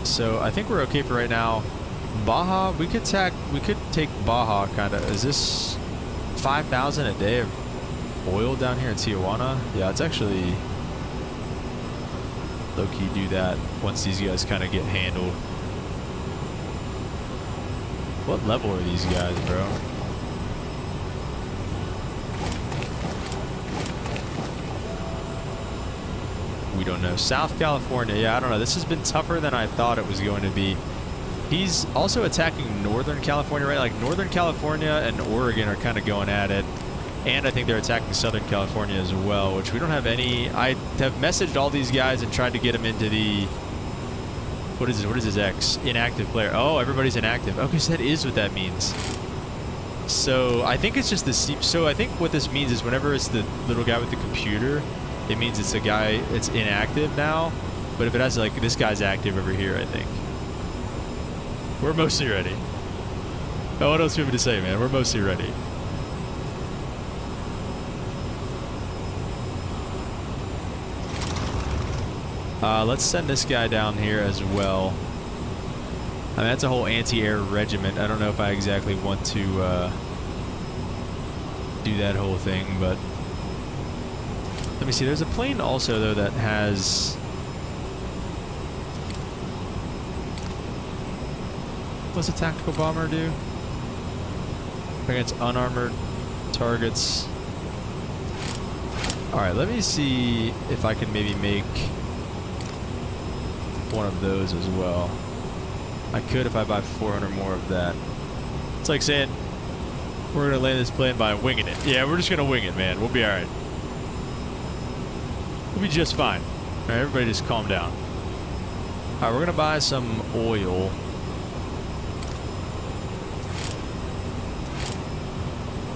So I think we're okay for right now. Baja, we could take Baja kind of. Is this 5,000 a day of oil down here in Tijuana? Yeah, it's actually low-key do that once these guys kind of get handled. What level are these guys, bro? We don't know. South California, yeah, I don't know. This has been tougher than I thought it was going to be. He's also attacking Northern California, right? Like Northern California and Oregon are kind of going at it. And I think they're attacking Southern California as well, which we don't have any. I have messaged all these guys and tried to get them into the... What is his X? Inactive player. Oh, everybody's inactive. Okay, so that is what that means. So I think it's just the... So I think what this means is whenever it's the little guy with the computer, it means it's a guy that's inactive now. But if it has like, this guy's active over here, I think. We're mostly ready. Oh, what else do you want me to say, man? We're mostly ready. Let's send this guy down here as well. I mean, that's a whole anti-air regiment. I don't know if I exactly want to do that whole thing, but... Let me see. There's a plane also, though, that has... What's a tactical bomber do? Against unarmored targets. Alright, let me see if I can maybe make one of those as well. I could if I buy 400 more of that. It's like saying, we're going to land this plane by winging it. Yeah, we're just going to wing it, man. We'll be alright. We'll be just fine. Alright, everybody just calm down. Alright, we're going to buy some oil.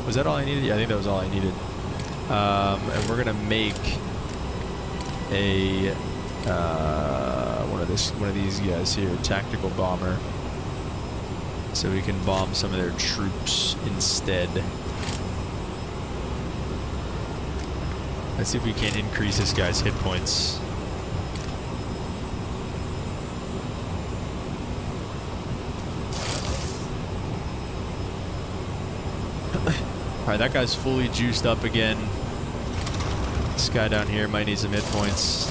Was that all I needed? Yeah, I think that was all I needed. And we're gonna make a one of these guys here, tactical bomber, so we can bomb some of their troops instead. Let's see if we can increase this guy's hit points. Alright, that guy's fully juiced up again. This guy down here might need some hit points.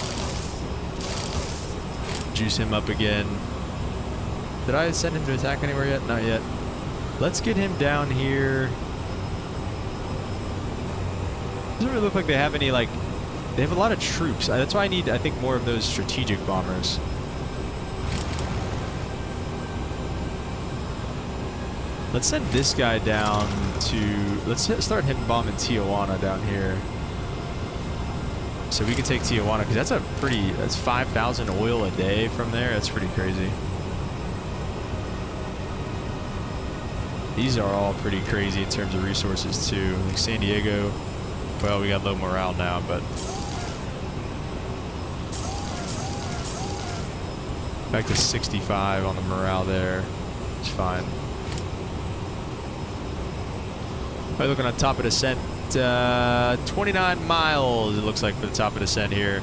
Juice him up again. Did I send him to attack anywhere yet? Not yet. Let's get him down here. Doesn't really look like they have any, like... They have a lot of troops. That's why I need, I think, more of those strategic bombers. Let's send this guy down to... Let's start him bombing Tijuana down here. So we can take Tijuana, because that's a pretty... That's 5,000 oil a day from there. That's pretty crazy. These are all pretty crazy in terms of resources, too. Like San Diego, Well, we got low morale now, but back to 65 on the morale there. It's fine. We're looking on top of descent. 29 miles, it looks like, for the top of descent here.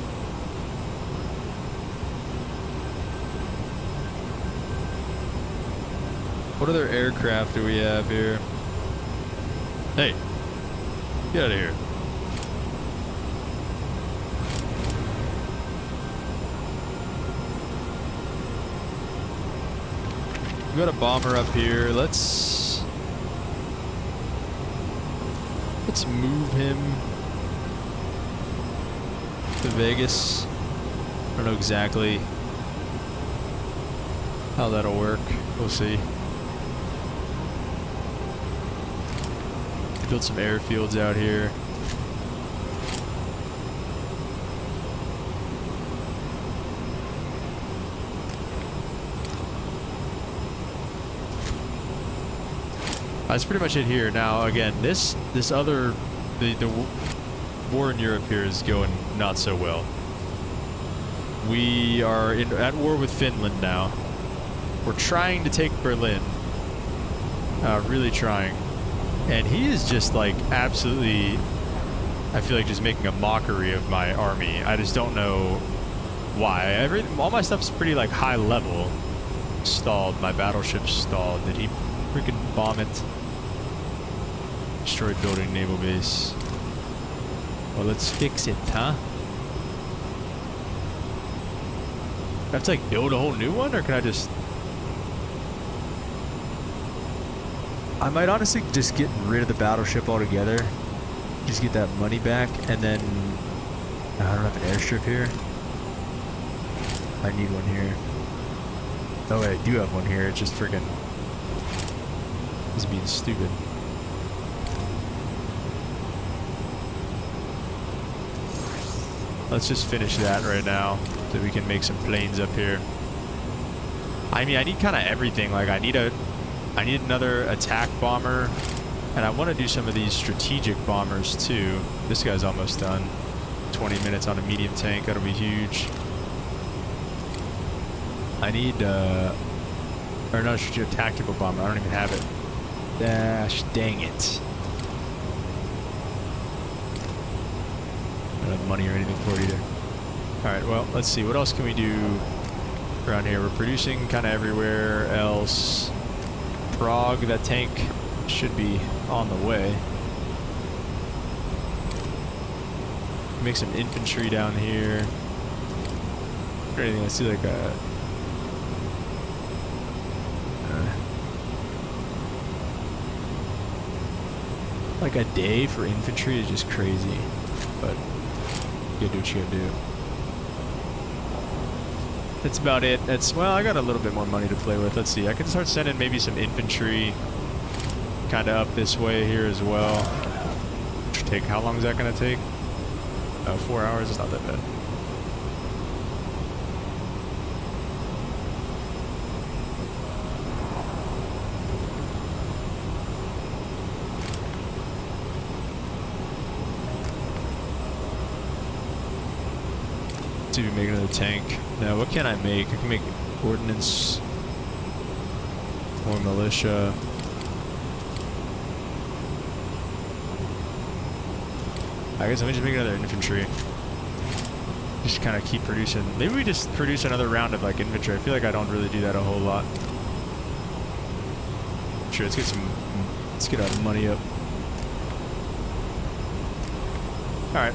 What other aircraft do we have here? Hey, get out of here. We got a bomber up here. Let's move him to Vegas. I don't know exactly how that'll work. We'll see. Build some airfields out here. That's pretty much it here. Now, again, this other the war in Europe here is going not so well. We are at war with Finland now. We're trying to take Berlin. Really trying. And he is just like absolutely, I feel like, just making a mockery of my army. I just don't know why. All my stuff's pretty like high level. Stalled. My battleship stalled. Did he freaking bomb it? Destroyed building, naval base. Well, let's fix it, huh? I have to like build a whole new one, or can I just? I might honestly just get rid of the battleship altogether. Just get that money back, and then I don't have an airstrip here. I need one here. Oh wait, I do have one here. It's just freaking. It's being stupid. Let's just finish that right now, so we can make some planes up here. I mean, I need kind of everything. Like, I need another attack bomber, and I want to do some of these strategic bombers too. This guy's almost done. 20 minutes on a medium tank. That'll be huge. I need or no, strategic tactical bomber. I don't even have it. Dash, dang it. I don't have money or anything for it either. Alright, well, let's see. What else can we do around here? We're producing kind of everywhere else. Prague, that tank should be on the way. Make some infantry down here. Or anything, I see like a... like a day for infantry is just crazy, but you gotta do what you gotta do. That's about it. Well, I got a little bit more money to play with. Let's see, I can start sending maybe some infantry kind of up this way here as well. How long is that gonna take? 4 hours, it's not that bad. See if we make another tank. Now, what can I make? I can make ordnance or militia. I guess let me just make another infantry. Just kind of keep producing. Maybe we just produce another round of like infantry. I feel like I don't really do that a whole lot. Sure, let's get our money up. All right.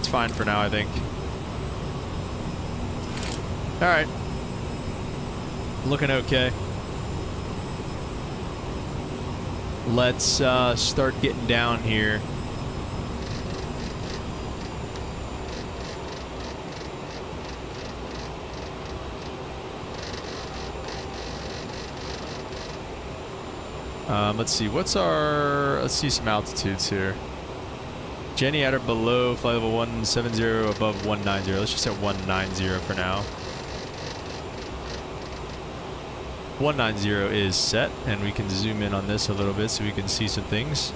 Fine for now, I think. Alright. Looking okay. Let's start getting down here. Let's see, let's see some altitudes here. Jenny at or below, flight level 170, above 190. Let's just set 190 for now. 190 is set, and we can zoom in on this a little bit so we can see some things.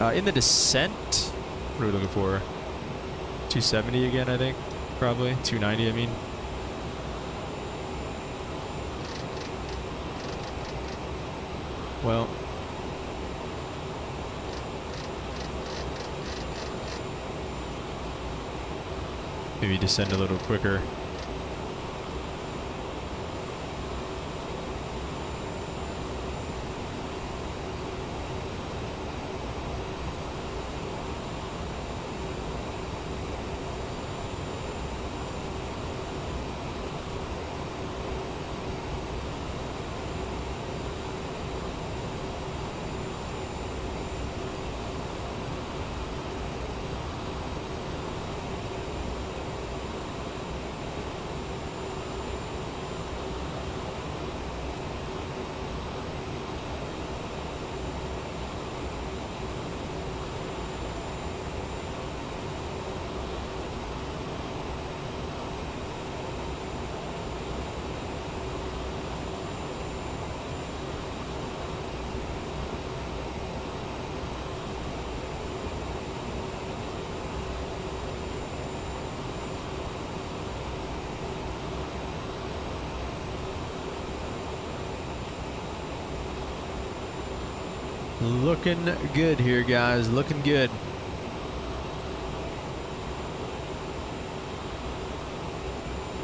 In the descent, what are we looking for? 270 again, I think. Probably 290. I mean. Well. Maybe descend a little quicker. Looking good here, guys. Looking good.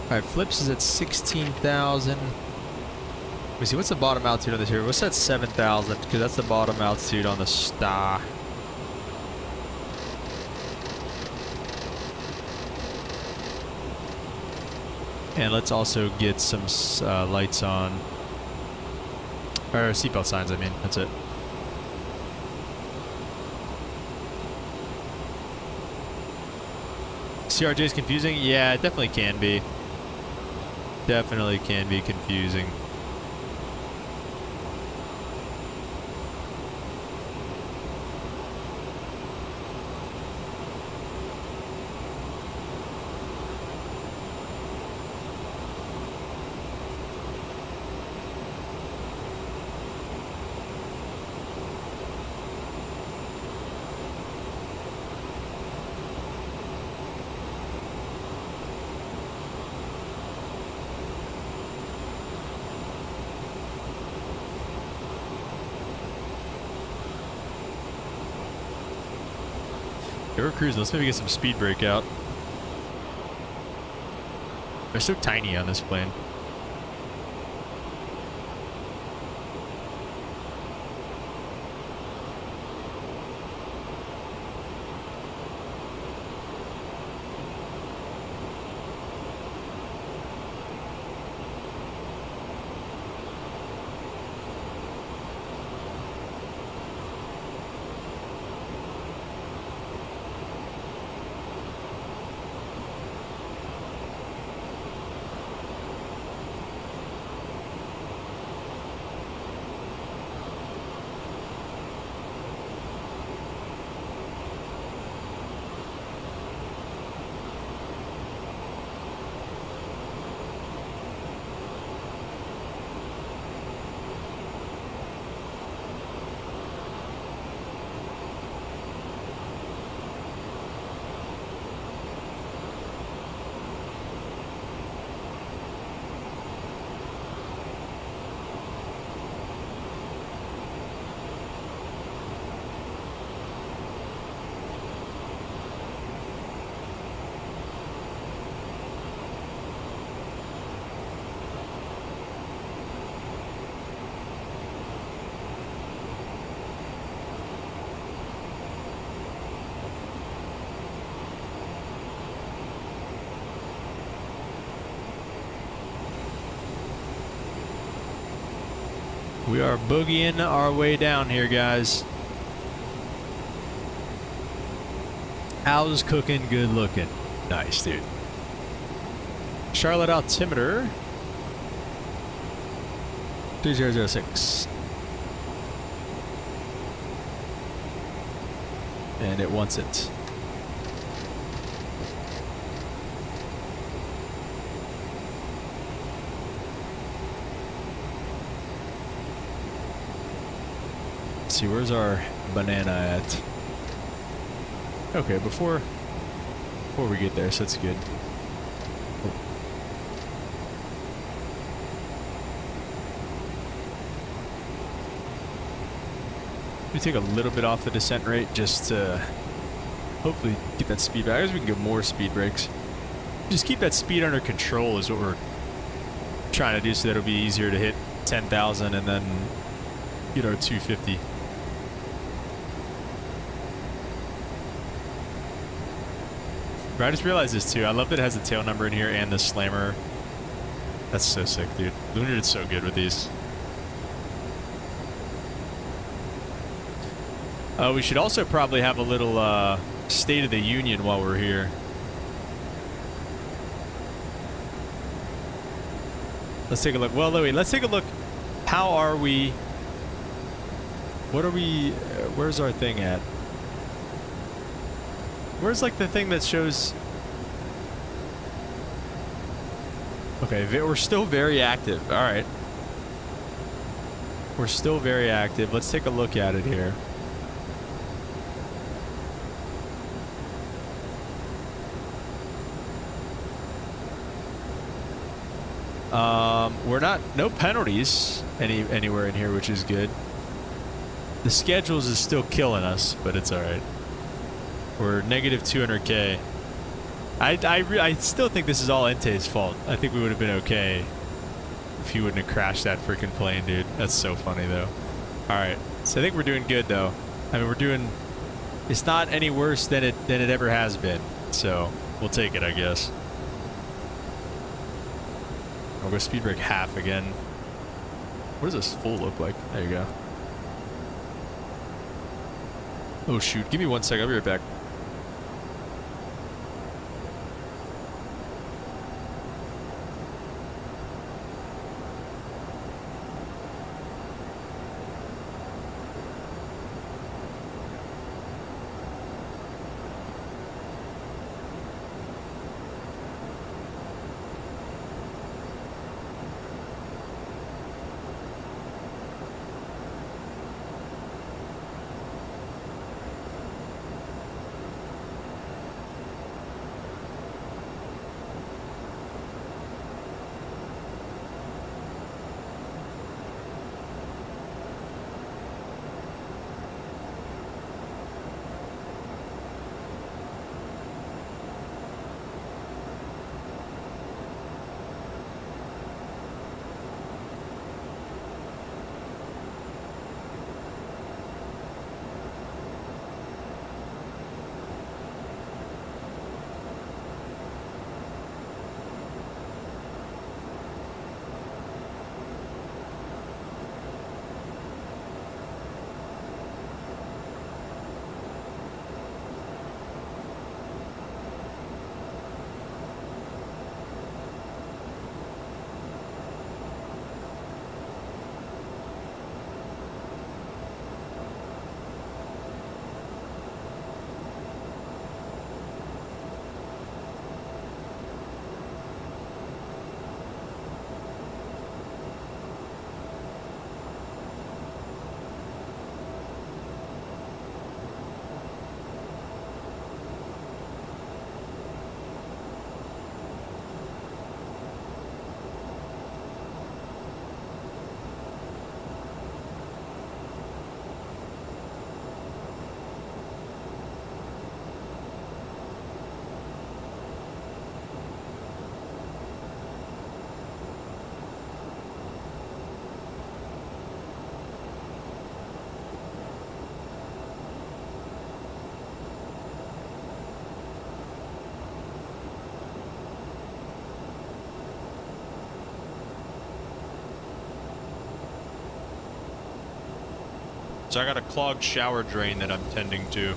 Alright, flips is at 16,000. Let me see, what's the bottom altitude on this here? What's that 7,000? Because that's the bottom altitude on the star. And let's also get some lights on. Or seatbelt signs, I mean. That's it. CRJ is confusing? Yeah, it definitely can be. Definitely can be confusing. Yeah, we're cruising. Let's maybe get some speed brake out. They're so tiny on this plane. We are boogieing our way down here, guys. Al's cooking, good looking. Nice, dude. Charlotte altimeter 3006. And it wants it. Let's see, where's our banana at? Okay, before we get there, so that's good. We take a little bit off the descent rate just to hopefully get that speed back. I guess we can get more speed brakes. Just keep that speed under control is what we're trying to do, so that it'll be easier to hit 10,000 and then get our 250. But I just realized this too. I love that it has the tail number in here and the slammer. That's so sick, dude. LUNAR did so good with these. We should also probably have a little State of the Union while we're here. Let's take a look. Well, Louie, let's take a look. How are we? What are we? Where's our thing at? Where's like the thing that shows? Okay, we're still very active. All right. We're still very active. Let's take a look at it here. We're not, no penalties anywhere in here, which is good. The schedules is still killing us, but it's all right. We're negative 200K. I still think this is all Ente's fault. I think we would have been okay if he wouldn't have crashed that freaking plane, dude. That's so funny, though. All right, so I think we're doing good, though. I mean, we're doing. It's not any worse than it ever has been. So we'll take it, I guess. I'll go speed brake half again. What does this full look like? There you go. Oh shoot! Give me 1 second. I'll be right back. So I got a clogged shower drain that I'm tending to.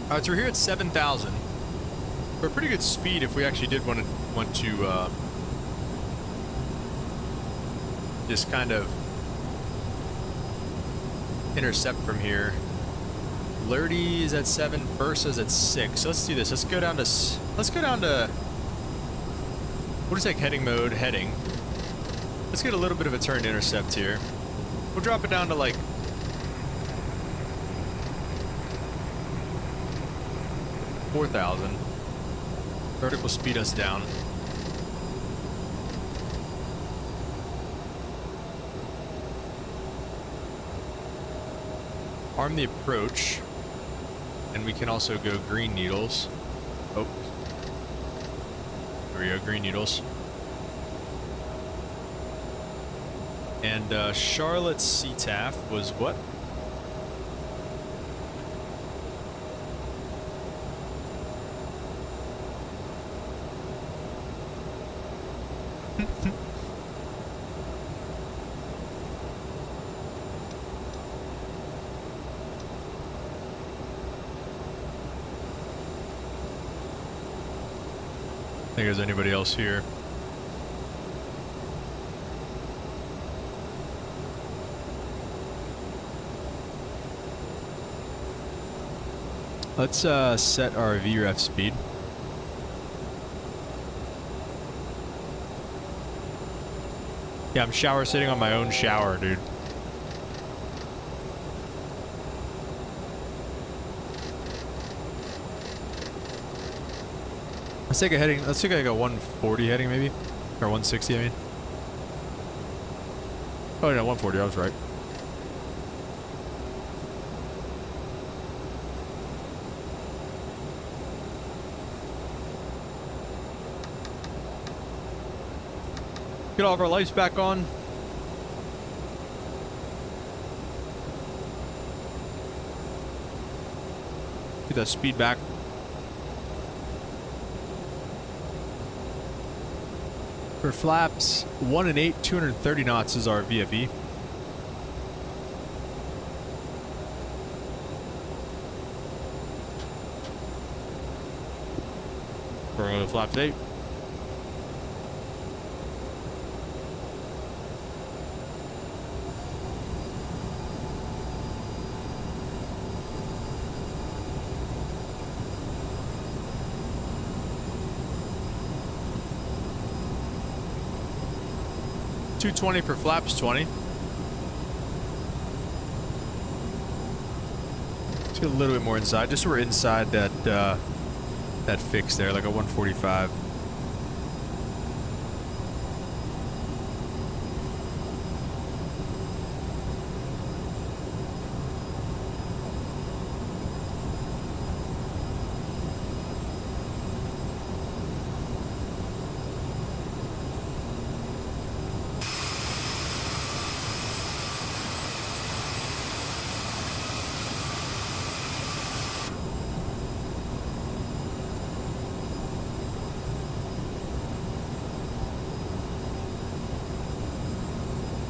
Alright, so we're here at 7,000. We're pretty good speed if we actually did want to just kind of intercept from here. Lurdy is at 7, Versa's at 6. So let's do this. Let's go down to we'll just take heading mode, heading. Let's get a little bit of a turn intercept here. We'll drop it down to like 4,000. Vertical speed us down. Arm the approach. And we can also go green needles. Oh. There we go, green needles. And Charlotte's CTAF was what? I think there's anybody else here. Let's set our VREF speed. Yeah, I'm shower sitting on my own shower, dude. Let's take a heading. Let's take like a 140 heading, maybe, or 160. I mean. Oh no, 140. I was right. Get all of our lights back on. Get that speed back. For flaps, 1 and 8, 230 knots is our VFE. We're going to flaps 8. $220 for flaps 20. Let's get a little bit more inside, just so we're inside that that fix there, like a 145.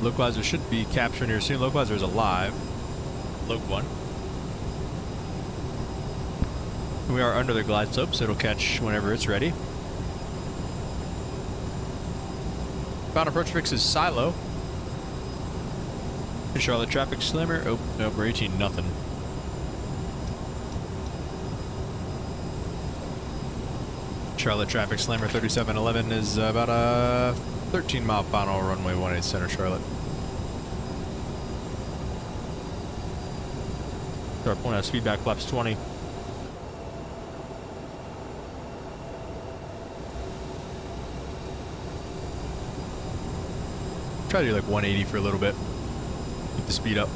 Localizer should be capturing here soon. Localizer is alive. Loc 1. We are under the glide slope, so it'll catch whenever it's ready. Bound approach fix is silo. Charlotte traffic slimmer. Oh, no, we're 18 nothing. Charlotte traffic slammer 3711 is about a 13-mile final runway 18 center Charlotte. Start pulling out speed back flaps 20. Try to do like 180 for a little bit. Keep the speed up.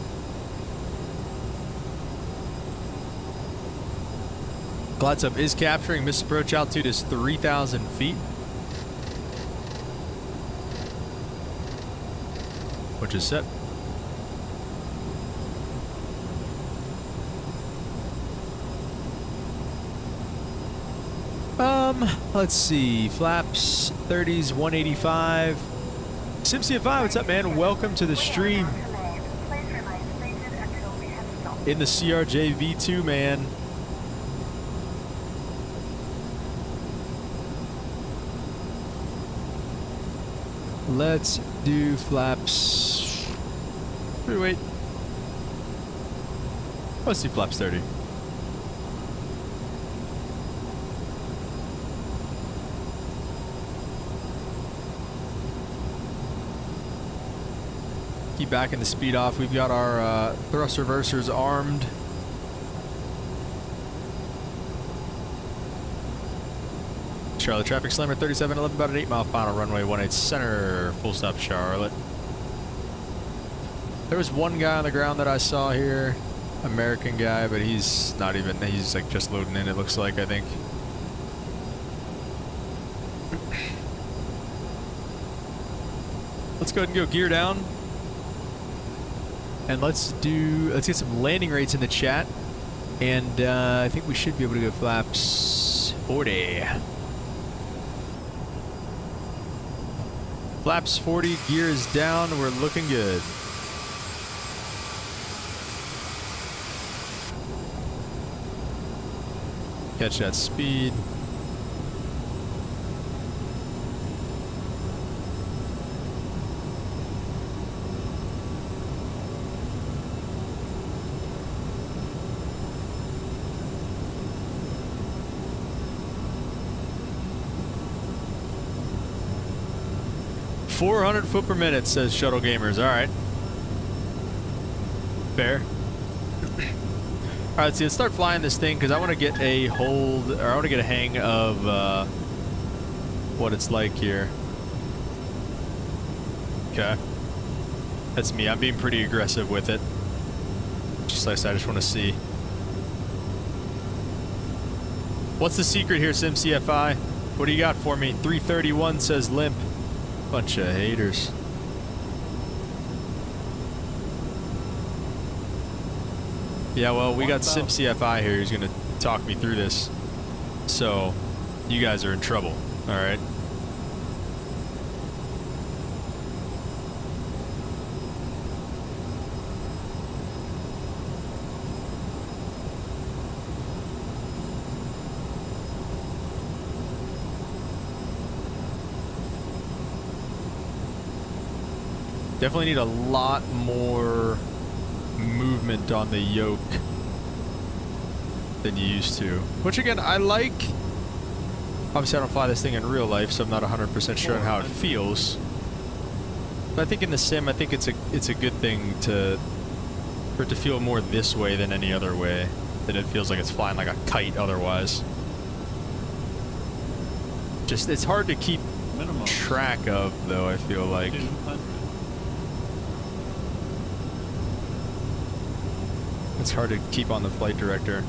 Glide sub is capturing. Missed approach altitude is 3,000 feet. Which is set. Let's see. Flaps 30s 185. SimCF5, what's up, man? Welcome to the stream. In the CRJ V2, man. Let's do flaps. Wait. Let's do flaps 30. Keep backing the speed off. We've got our thrust reversers armed. Charlotte. Traffic slammer 3711, about an 8-mile final runway 18 center. Full stop Charlotte. There was one guy on the ground that I saw here. American guy, but he's not even, he's like just loading in, it looks like, I think. Let's go ahead and go gear down. And let's get some landing rates in the chat. And I think we should be able to go flaps 40. Flaps 40, gear is down, we're looking good. Catch that speed. "400 foot per minute," says Shuttle Gamers. All right. Fair. All right, so let's start flying this thing because I want to get a hold, or I want to get a hang of what it's like here. Okay. That's me. I'm being pretty aggressive with it. Just like I just want to see. What's the secret here, SimCFI? What do you got for me? 331 says limp. Bunch of haters. Yeah, well, we got SimCFI here who's going to talk me through this. So, you guys are in trouble, alright? Definitely need a lot more movement on the yoke than you used to. Which again, I like. Obviously I don't fly this thing in real life, so I'm not 100% sure on how it feels. But I think in the sim, I think it's a good thing for it to feel more this way than any other way. That it feels like it's flying like a kite otherwise. Just, it's hard to keep track of though, I feel like. It's hard to keep on the flight director.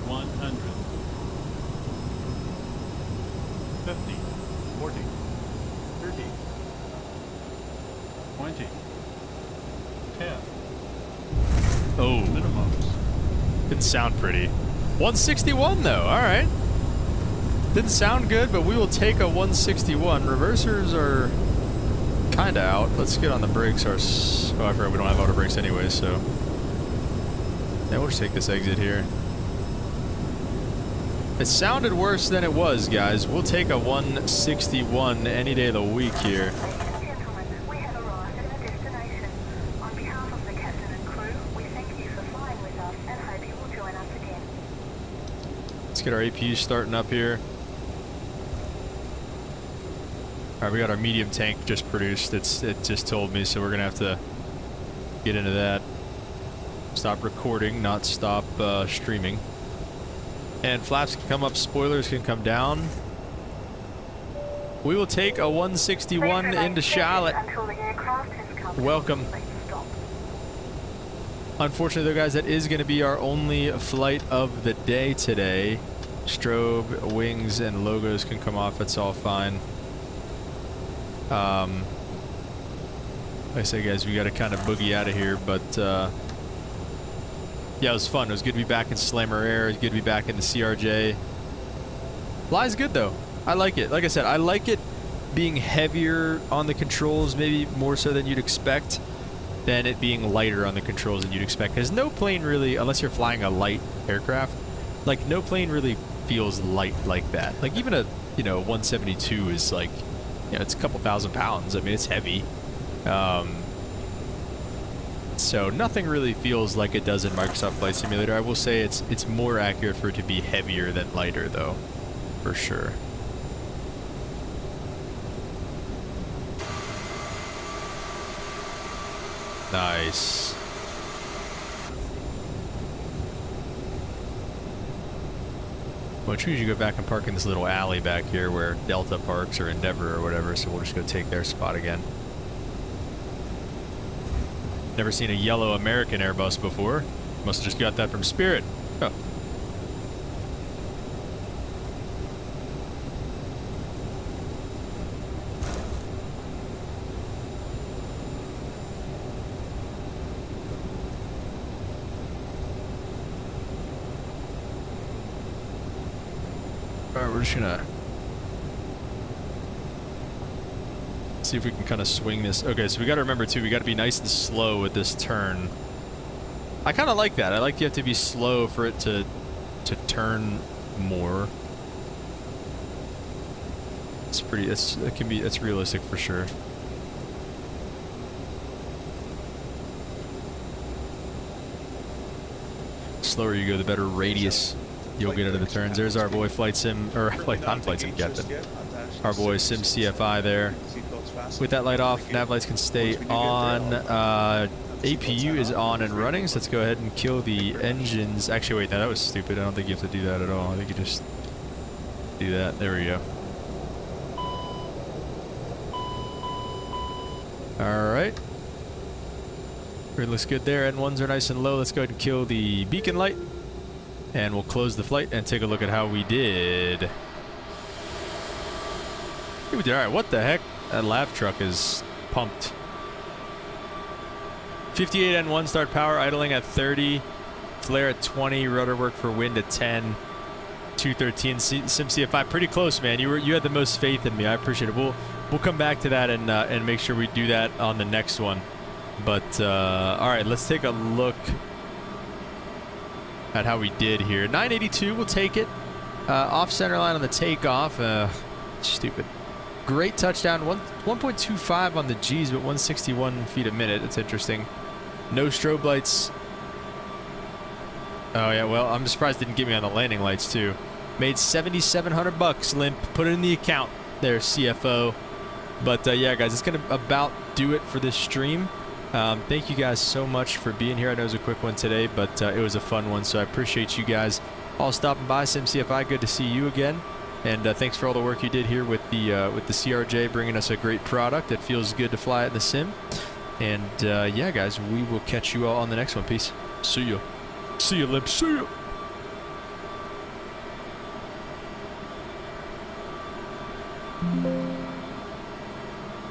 100. 50. 40. 30. 20. 10. Oh. Minimums. Didn't sound pretty. 161 though, alright. Didn't sound good, but we will take a 161. Reversers are kinda out. Let's get on the brakes. Oh, I forgot we don't have auto brakes anyway, so. Yeah, we'll just take this exit here. It sounded worse than it was, guys. We'll take a 161 any day of the week here. Ladies and gentlemen, we have arrived at our destination. On behalf of the captain and crew, we thank you for flying with us and hope you will join us again. Let's get our APU starting up here. Alright, we got our medium tank just produced. It just told me, so we're gonna have to get into that. Stop recording, not stop streaming. And flaps can come up, spoilers can come down. We will take a 161 into Charlotte. Welcome. Unfortunately though, guys, that is going to be our only flight of the day today. Strobe, wings, and logos can come off. It's all fine. Like I said, guys, we got to kind of boogie out of here, but yeah, it was fun. It was good to be back in Slammer Air. It was good to be back in the CRJ. Fly's good though. I like it. Like I said, I like it being heavier on the controls, maybe more so than you'd expect, than it being lighter on the controls than you'd expect. Because no plane really, unless you're flying a light aircraft, like no plane really feels light like that. Like even a 172 is like, it's a couple thousand pounds. I mean, it's heavy. So nothing really feels like it does in Microsoft Flight Simulator. I will say it's more accurate for it to be heavier than lighter though, for sure. Nice. Well, we usually go back and park in this little alley back here where Delta parks or Endeavor or whatever, so we'll just go take their spot again. Never seen a yellow American Airbus before. Must have just got that from Spirit. Oh. Alright, we're just gonna see if we can kind of swing this. Okay, so we gotta remember too, we gotta be nice and slow with this turn. I kind of like that. I like you have to be slow for it to turn more. It's pretty, it's realistic for sure. Slower you go, the better radius you'll get out of the turns. There's our boy Flight Sim, or non-Flight Sim Captain. Our boy Sim CFI there. With that light off, nav lights can stay on. APU is on and running, so let's go ahead and kill the engines. Actually, wait, no, that was stupid. I don't think you have to do that at all. I think you just do that. There we go. Alright. It looks good there. N1s are nice and low. Let's go ahead and kill the beacon light. And we'll close the flight and take a look at how we did. We did alright. What the heck? That lav truck is pumped. 58 N1 start power, idling at 30. Flare at 20. Rudder work for wind at 10. 213 Sim CF5. Pretty close, man. You had the most faith in me. I appreciate it. We'll come back to that and make sure we do that on the next one. But alright, let's take a look at how we did here. 982, we'll take it. Off center line on the takeoff. Stupid. Great touchdown. 1.25 on the G's, but 161 feet a minute. That's interesting. No strobe lights. Oh yeah, well, I'm surprised it didn't get me on the landing lights too. Made $7,700 limp. Put it in the account there, CFO. But yeah, guys, it's gonna about do it for this stream. Thank you guys so much for being here. I know it was a quick one today, but it was a fun one, so I appreciate you guys all stopping by. SimCFI, good to see you again, and thanks for all the work you did here with the CRJ, bringing us a great product. It feels good to fly it in the sim, and yeah, guys, we will catch you all on the next one. Peace. See ya. See ya, Limp. See ya.